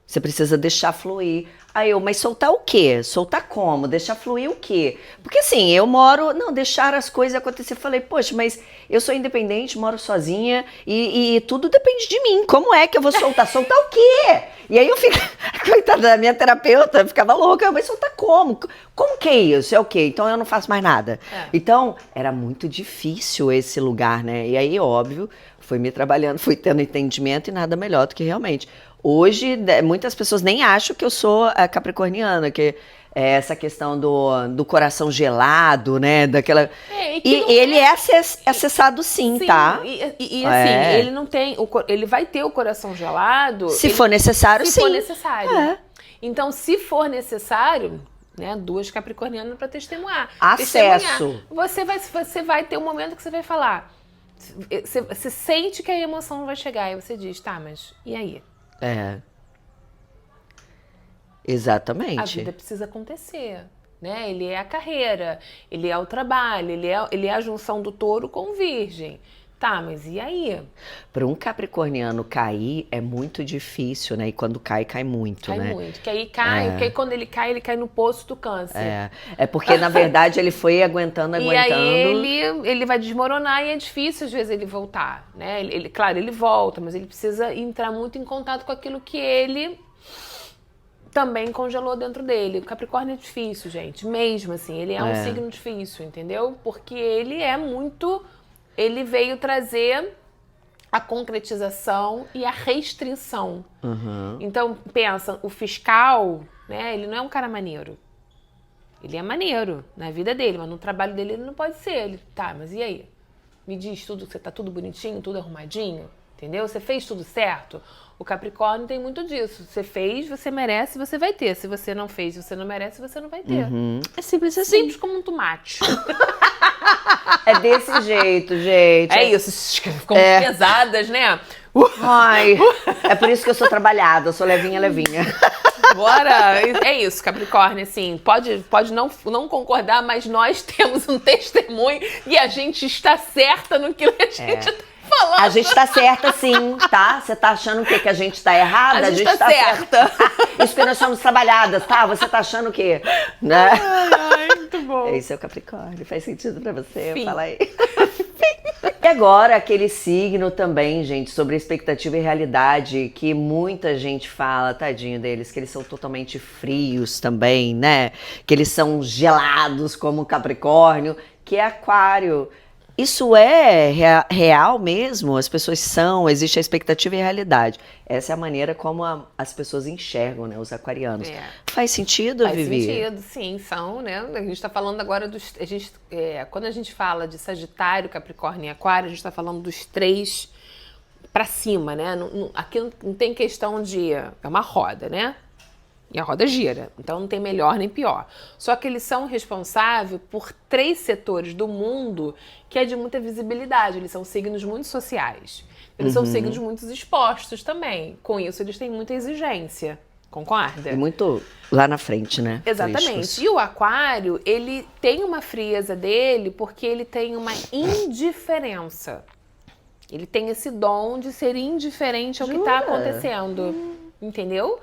Você precisa deixar fluir. Aí mas soltar o quê? Soltar como? Deixar fluir o quê? Porque assim, não, deixar as coisas acontecer. Falei, poxa, mas eu sou independente, moro sozinha e tudo depende de mim. Como é que eu vou soltar? Soltar o quê? E aí eu fico, coitada da minha terapeuta, ficava louca, mas soltar como? Como que é isso? É o quê? Então eu não faço mais nada. Então, era muito difícil esse lugar, né? E aí, óbvio, fui me trabalhando, fui tendo entendimento e nada melhor do que realmente. Hoje, muitas pessoas nem acham que eu sou a capricorniana, que é essa questão do coração gelado, né? Daquela... E ele é acessado sim, tá? E assim, ele não tem. Ele vai ter o coração gelado. Se for necessário, sim. Se for necessário. Então, se for necessário, né? 2 capricornianas para testemunhar. Acesso. Você vai ter um momento que você vai falar. Você sente que a emoção vai chegar. E você diz, tá, mas e aí? Exatamente. A vida precisa acontecer, né? Ele é a carreira, ele é o trabalho, ele é a junção do touro com o virgem. Tá, mas e aí? Para um capricorniano cair é muito difícil, né? E quando cai muito, né? Cai muito. Que aí cai, porque aí quando ele cai no poço do câncer. É porque, na verdade, ele foi aguentando. E aí ele vai desmoronar e é difícil, às vezes, ele voltar, né? Claro, ele volta, mas ele precisa entrar muito em contato com aquilo que ele também congelou dentro dele. O Capricórnio é difícil, gente. Mesmo assim, ele é um signo difícil, entendeu? Porque ele é muito... Ele veio trazer a concretização e a restrição. Então, pensa, o fiscal, né? Ele não é um cara maneiro. Ele é maneiro na vida dele, mas no trabalho dele ele não pode ser. Ele, tá, mas e aí? Me diz tudo, você tá tudo bonitinho, tudo arrumadinho, entendeu? Você fez tudo certo? O Capricórnio tem muito disso. Você fez, você merece, você vai ter. Se você não fez, você não merece, você não vai ter. É simples assim. Simples como um tomate. É desse jeito, gente. É isso, ficam pesadas, né? Ai, é por isso que eu sou trabalhada, eu sou levinha. Bora, é isso, Capricórnio, assim, pode não concordar, mas nós temos um testemunho e a gente está certa no que a gente tá falando. A gente tá certa sim, tá? Você tá achando o quê? Que a gente tá errada? A gente tá certa. Isso que nós somos trabalhadas, tá? Você tá achando o quê? Né? Ai, muito bom. Esse é o Capricórnio, faz sentido pra você? Fim. Fala aí. E agora, aquele signo também, gente, sobre expectativa e realidade, que muita gente fala, tadinho deles, que eles são totalmente frios também, né? Que eles são gelados como Capricórnio, que é Aquário. Isso é real mesmo? As pessoas existe a expectativa e a realidade. Essa é a maneira como as pessoas enxergam, né, os aquarianos. Faz sentido, Vivi? Faz sentido, sim, são, né? A gente está falando agora quando a gente fala de Sagitário, Capricórnio e Aquário, a gente está falando dos 3 para cima, né? Aqui não tem questão de... É uma roda, né? E a roda gira, então não tem melhor nem pior. Só que eles são responsáveis por 3 setores do mundo que é de muita visibilidade. Eles são signos muito sociais. Eles são signos muito expostos também. Com isso, eles têm muita exigência. Concorda? E muito lá na frente, né? Exatamente. Críticos. E o Aquário, ele tem uma frieza dele porque ele tem uma indiferença. Ele tem esse dom de ser indiferente ao que está acontecendo. Entendeu?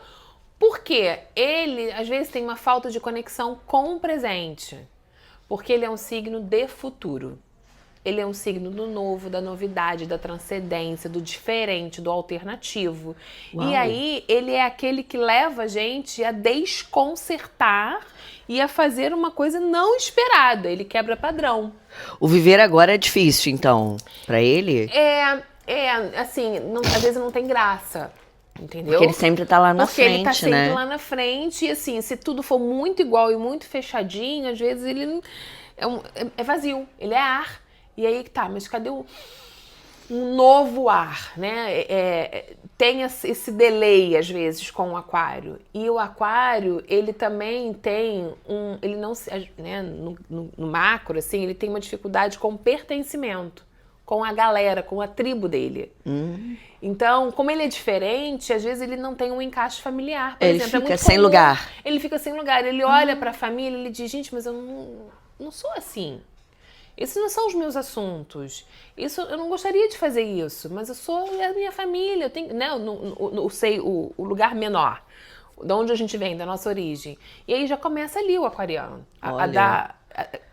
Porque ele, às vezes, tem uma falta de conexão com o presente. Porque ele é um signo de futuro. Ele é um signo do novo, da novidade, da transcendência, do diferente, do alternativo. Uau. E aí, ele é aquele que leva a gente a desconcertar e a fazer uma coisa não esperada. Ele quebra padrão. O viver agora é difícil, então, pra ele? Assim, às vezes não tem graça. Entendeu? Porque ele sempre tá lá na frente, Porque ele tá sempre né? lá na frente. E assim, se tudo for muito igual e muito fechadinho, às vezes ele é vazio. Ele é ar. E aí, tá, mas cadê um novo ar, né? Tem esse delay, às vezes, com o aquário. E o aquário, ele também tem ele não se... Né, no macro, assim, ele tem uma dificuldade com o pertencimento, com a galera, com a tribo dele. Então, como ele é diferente, às vezes ele não tem um encaixe familiar. Por Ele exemplo, fica sem lugar. Ele fica sem lugar. Ele olha pra família e ele diz, gente, mas eu não sou assim. Esses não são os meus assuntos. Eu não gostaria de fazer isso, mas eu sou a minha família. Eu tenho, né, o lugar menor, de onde a gente vem, da nossa origem. E aí já começa ali o aquariano a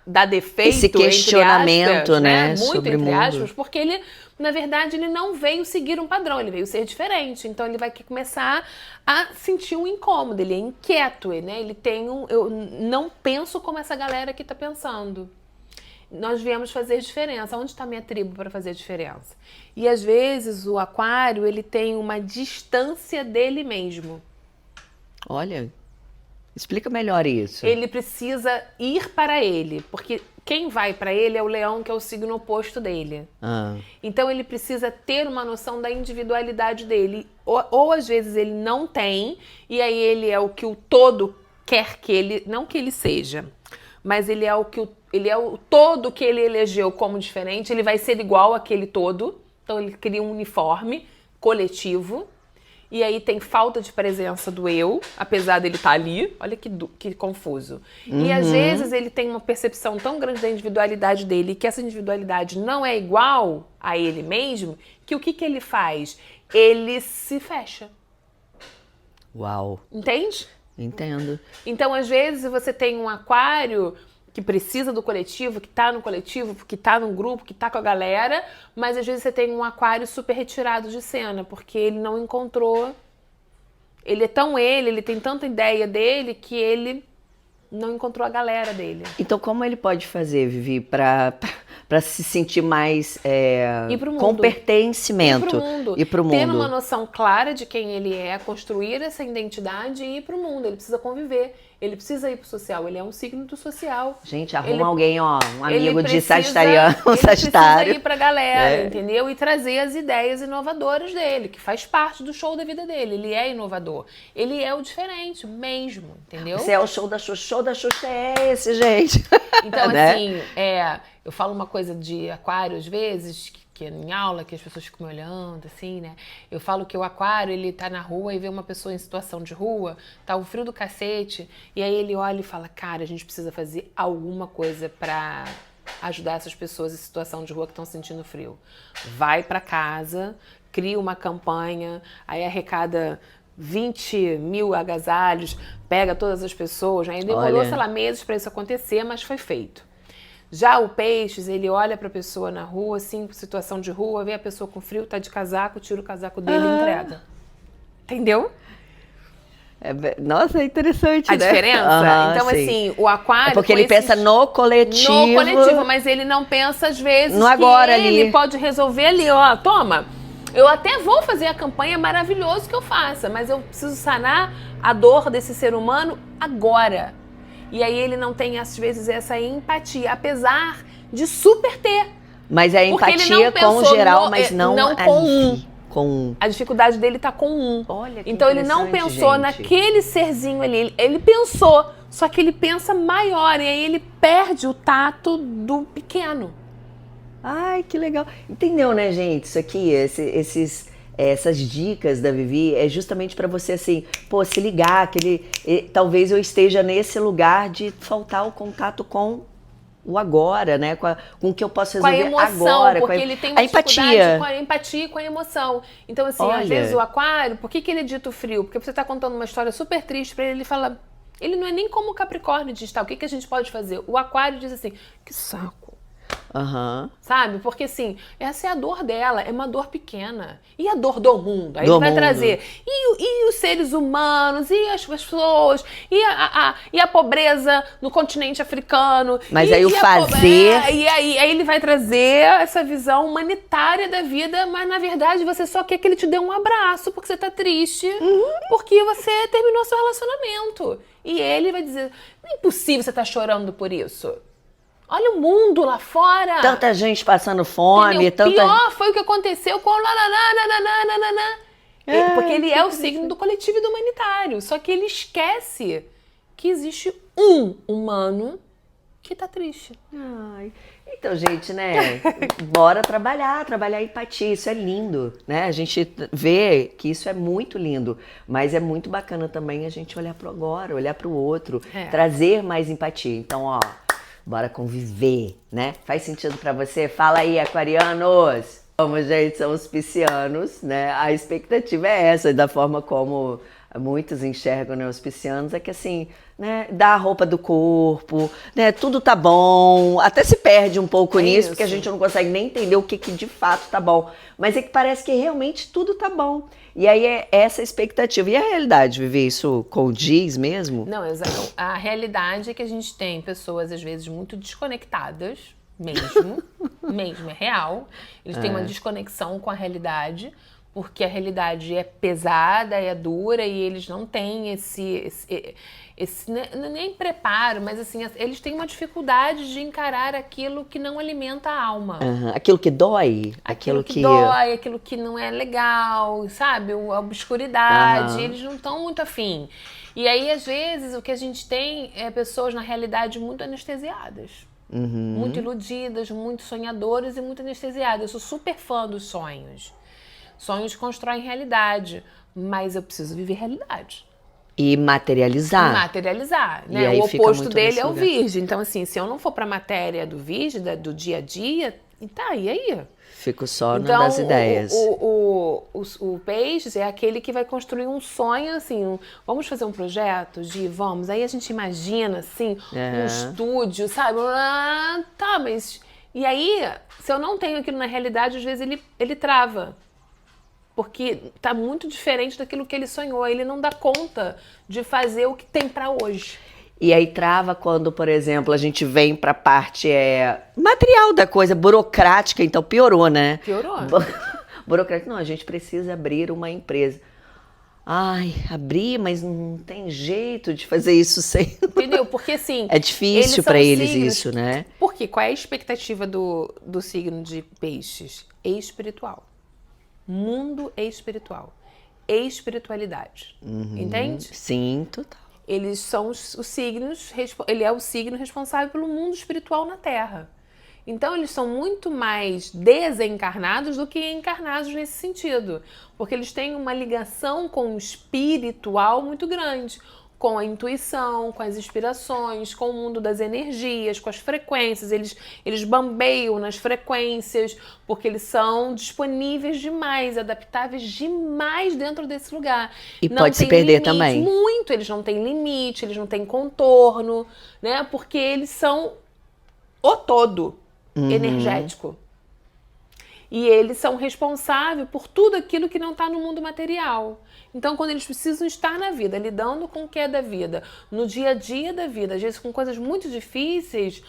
dar defeito, esse questionamento, entre aspas, né, muito sobre entre o mundo. aspas, porque ele, na verdade, ele não veio seguir um padrão, ele veio ser diferente. Então ele vai começar a sentir um incômodo, ele é inquieto, né? Ele tem eu não penso como essa galera aqui tá pensando. Nós viemos fazer diferença. Onde está minha tribo para fazer diferença? E às vezes o aquário, ele tem uma distância dele mesmo. Olha, explica melhor isso. Ele precisa ir para ele, porque quem vai para ele é o leão, que é o signo oposto dele. Então ele precisa ter uma noção da individualidade dele. Ou às vezes ele não tem, e aí ele é o que o todo quer que ele... Não que ele seja, mas ele é o todo que ele elegeu como diferente, ele vai ser igual àquele todo. Então ele cria um uniforme coletivo. E aí tem falta de presença do eu, apesar dele estar ali. Olha que confuso. E às vezes ele tem uma percepção tão grande da individualidade dele, que essa individualidade não é igual a ele mesmo, que o que ele faz? Ele se fecha. Uau. Entende? Entendo. Então, às vezes, você tem um aquário que precisa do coletivo, que tá no coletivo, que tá no grupo, que tá com a galera, mas às vezes você tem um aquário super retirado de cena, porque ele não encontrou... Ele é tão ele tem tanta ideia dele, que ele não encontrou a galera dele. Então, como ele pode fazer, Vivi, para se sentir mais com pertencimento? Ir pro mundo. Ter uma noção clara de quem ele é, construir essa identidade e ir pro mundo. Ele precisa conviver, ele precisa ir pro social, ele é um signo do social. Gente, arruma alguém, ó, um amigo de sagitariano, um sagitário. Ele precisa ir pra galera, entendeu? E trazer as ideias inovadoras dele, que faz parte do show da vida dele. Ele é inovador. Ele é o diferente mesmo, entendeu? Você é o show da Xuxa é esse, gente. Então, né? assim, eu falo uma coisa de aquário às vezes, que em aula, que as pessoas ficam me olhando, assim, né? Eu falo que o aquário, ele tá na rua e vê uma pessoa em situação de rua, tá um frio do cacete, e aí ele olha e fala, cara, a gente precisa fazer alguma coisa pra ajudar essas pessoas em situação de rua que estão sentindo frio. Vai pra casa, cria uma campanha, aí arrecada 20 mil agasalhos, pega todas as pessoas, né? E demorou, sei lá, meses pra isso acontecer, mas foi feito. Já o Peixes, ele olha pra pessoa na rua, assim, situação de rua, vê a pessoa com frio, tá de casaco, tira o casaco dele e entrega. Entendeu? Nossa, é interessante, a diferença? Então, sim. assim, o aquário... Porque ele pensa no coletivo. No coletivo, mas ele não pensa, às vezes, no agora ele ali. Pode resolver ali, ó, toma... Eu até vou fazer a campanha, é maravilhoso que eu faça, mas eu preciso sanar a dor desse ser humano agora. E aí ele não tem, às vezes, essa empatia, apesar de super ter. Mas é empatia com o geral, mas não com um. A dificuldade dele tá com um. Olha que então ele não pensou naquele serzinho ali. Ele pensou, só que ele pensa maior. E aí ele perde o tato do pequeno. Ai, que legal. Entendeu, né, gente? Isso aqui, essas dicas da Vivi é justamente para você, assim, pô, se ligar, talvez eu esteja nesse lugar de faltar o contato com o agora, né? Com o que eu posso resolver agora. Com a emoção, agora. porque ele tem uma dificuldade com a empatia e com a emoção. Então, assim, às vezes o aquário, por que ele é dito frio? Porque você tá contando uma história super triste pra ele, ele fala... Ele não é nem como o Capricórnio diz, tá? O que a gente pode fazer? O aquário diz assim, que saco. Sabe? Porque assim, essa é a dor dela, é uma dor pequena. E a dor do mundo? Aí ele vai trazer. E os seres humanos, e as pessoas, e a pobreza no continente africano. Mas aí o fazer... E aí ele vai trazer essa visão humanitária da vida, mas na verdade você só quer que ele te dê um abraço, porque você tá triste, porque você terminou seu relacionamento. E ele vai dizer, não é impossível você estar chorando por isso. Olha o mundo lá fora. Tanta gente passando fome, Entendeu? Pior foi o que aconteceu com o porque ele é o signo do coletivo e do humanitário. Só que ele esquece que existe um humano que tá triste. Ai. Então, gente, né? Bora trabalhar empatia. Isso é lindo, né? A gente vê que isso é muito lindo, mas é muito bacana também a gente olhar pro agora, olhar pro outro, trazer mais empatia. Então, ó, bora conviver, né? Faz sentido pra você? Fala aí, aquarianos! Como, gente, são os piscianos, né? A expectativa é essa, da forma como muitos enxergam, né, os piscianos, é que assim, né, dá a roupa do corpo, né, tudo tá bom, até se perde um pouco nisso, porque a gente não consegue nem entender o que de fato tá bom, mas é que parece que realmente tudo tá bom, e aí é essa expectativa, e a realidade, Vivi, isso condiz mesmo? Não, exato. A realidade é que a gente tem pessoas, às vezes, muito desconectadas, mesmo, é real, eles têm uma desconexão com a realidade, porque a realidade é pesada, é dura e eles não têm esse nem preparo, mas assim, eles têm uma dificuldade de encarar aquilo que não alimenta a alma. Aquilo que dói, aquilo que dói, aquilo que não é legal, sabe? A obscuridade, eles não estão muito afim. E aí, às vezes, o que a gente tem é pessoas, na realidade, muito anestesiadas. Muito iludidas, muito sonhadoras e muito anestesiadas. Eu sou super fã dos sonhos. Sonhos constroem realidade, mas eu preciso viver realidade. E materializar. Né? E aí o oposto muito dele é o lugar. Virgem. Então, assim, se eu não for pra matéria do Virgem, do dia a dia, tá, e aí? Fico só nas ideias. O Peixes é aquele que vai construir um sonho, assim, vamos fazer um projeto vamos, aí a gente imagina, assim, um estúdio, sabe? Tá, mas... E aí, se eu não tenho aquilo na realidade, às vezes ele trava. Porque tá muito diferente daquilo que ele sonhou. Ele não dá conta de fazer o que tem pra hoje. E aí trava quando, por exemplo, a gente vem pra parte material da coisa, burocrática, então piorou, né? Piorou. Burocrática, não, a gente precisa abrir uma empresa. Ai, abrir, mas não tem jeito de fazer isso sem... Entendeu? Porque assim... É difícil pra eles signos, isso, né? Por quê? Qual é a expectativa do signo de Peixes? Espiritual. Mundo espiritual. Espiritualidade. Entende? Sim, total. Eles são os signos, ele é o signo responsável pelo mundo espiritual na Terra. Então, eles são muito mais desencarnados do que encarnados nesse sentido. Porque eles têm uma ligação com o espiritual muito grande. Com a intuição, com as inspirações, com o mundo das energias, com as frequências. Eles bambeiam nas frequências, porque eles são disponíveis demais, adaptáveis demais dentro desse lugar. E não pode se perder limite, também. Muito, eles não têm limite, eles não têm contorno, né? Porque eles são o todo energético. E eles são responsáveis por tudo aquilo que não está no mundo material. Então, quando eles precisam estar na vida, lidando com o que é da vida, no dia a dia da vida, às vezes com coisas muito difíceis,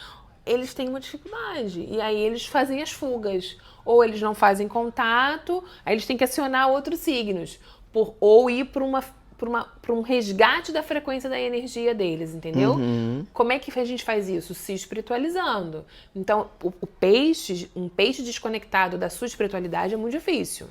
eles têm uma dificuldade. E aí eles fazem as fugas. Ou eles não fazem contato, aí eles têm que acionar outros signos. Ou ir para um resgate da frequência da energia deles, entendeu? Como é que a gente faz isso? Se espiritualizando. Então, um peixe desconectado da sua espiritualidade é muito difícil.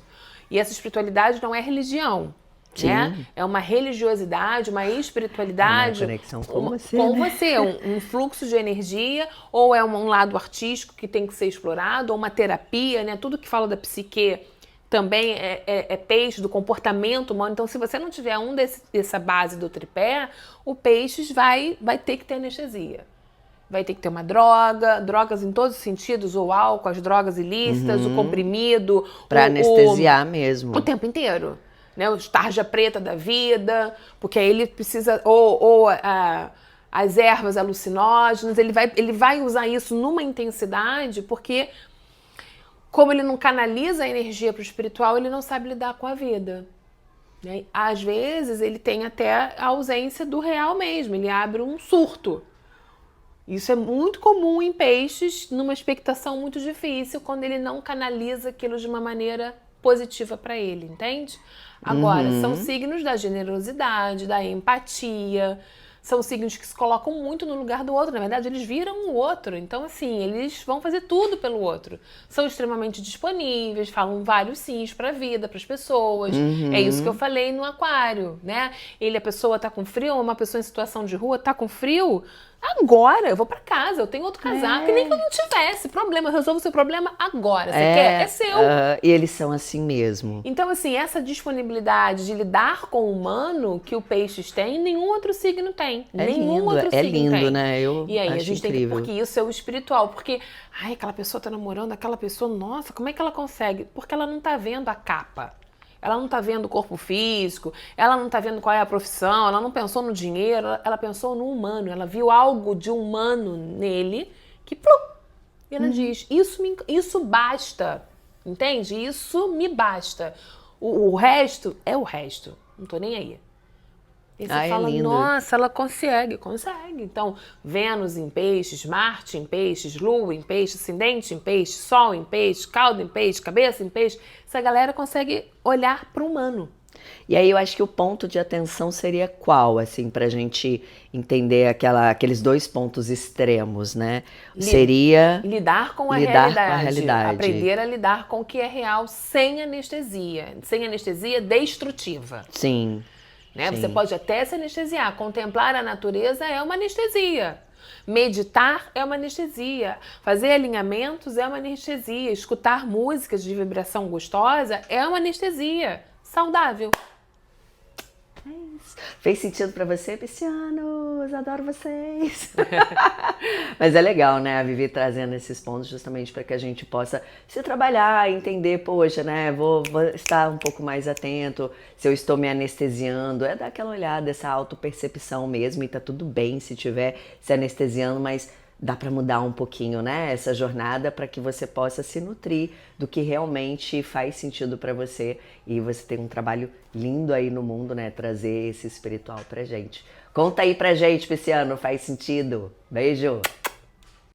E essa espiritualidade não é religião, né? É uma religiosidade, uma espiritualidade. Uma conexão com você, com né? você, um fluxo de energia, ou é um lado artístico que tem que ser explorado, ou uma terapia, né? Tudo que fala da psique também é peixe, do comportamento humano. Então, se você não tiver dessa base do tripé, o peixes vai ter que ter anestesia. Vai ter que ter uma drogas em todos os sentidos, ou álcool, as drogas ilícitas, o comprimido. Pra anestesiar mesmo. O tempo inteiro. Né? O tarja preta da vida, porque aí ele precisa... as ervas alucinógenas, ele vai usar isso numa intensidade, porque... Como ele não canaliza a energia para o espiritual, ele não sabe lidar com a vida. Né? Às vezes, ele tem até a ausência do real mesmo. Ele abre um surto. Isso é muito comum em peixes, numa expectação muito difícil, quando ele não canaliza aquilo de uma maneira positiva para ele, entende? Agora, são signos da generosidade, da empatia, são signos que se colocam muito no lugar do outro. Na verdade, eles viram o outro. Então, assim, eles vão fazer tudo pelo outro. São extremamente disponíveis, falam vários sims pra vida, pras pessoas. É isso que eu falei no aquário, né? A pessoa tá com frio, uma pessoa em situação de rua tá com frio, agora, eu vou pra casa, eu tenho outro casaco, e nem que eu não tivesse problema, eu resolvo o seu problema agora. Você quer? É seu. E eles são assim mesmo. Então, assim, essa disponibilidade de lidar com o humano que o peixes tem, nenhum outro signo tem. Nenhum outro signo lindo, tem. né? Eu E aí, acho a gente incrível. tem que, porque isso é o espiritual, porque, ai, aquela pessoa tá namorando, aquela pessoa, nossa, como é que ela consegue? Porque ela não tá vendo a capa. Ela não tá vendo o corpo físico, ela não tá vendo qual é a profissão, ela não pensou no dinheiro, ela pensou no humano, ela viu algo de humano nele que, plum, e ela diz, isso basta, entende? Isso me basta. O resto é o resto, não tô nem aí. E você fala, lindo. nossa, ela consegue. Então, Vênus em peixes, Marte em peixes, Lua em peixes, ascendente em peixes, Sol em peixes, cauda em peixes, cabeça em peixes. Essa galera consegue olhar para o humano. E aí eu acho que o ponto de atenção seria qual, assim, pra gente entender aqueles dois pontos extremos, né? Seria lidar com a realidade. Aprender a lidar com o que é real sem anestesia. Sem anestesia destrutiva. Sim. Né? Você pode até se anestesiar. Contemplar a natureza é uma anestesia. Meditar é uma anestesia. Fazer alinhamentos é uma anestesia. Escutar músicas de vibração gostosa é uma anestesia. Saudável. É isso. Fez sentido pra você, piscianos? Adoro vocês. Mas é legal, né? A Vivi trazendo esses pontos justamente para que a gente possa se trabalhar, entender, poxa, né? Vou estar um pouco mais atento se eu estou me anestesiando. É dar aquela olhada, essa autopercepção mesmo, e tá tudo bem se estiver se anestesiando, mas dá para mudar um pouquinho, né? Essa jornada para que você possa se nutrir do que realmente faz sentido para você, e você tem um trabalho lindo aí no mundo, né? Trazer esse espiritual pra gente. Conta aí pra gente, pisciano, faz sentido? Beijo!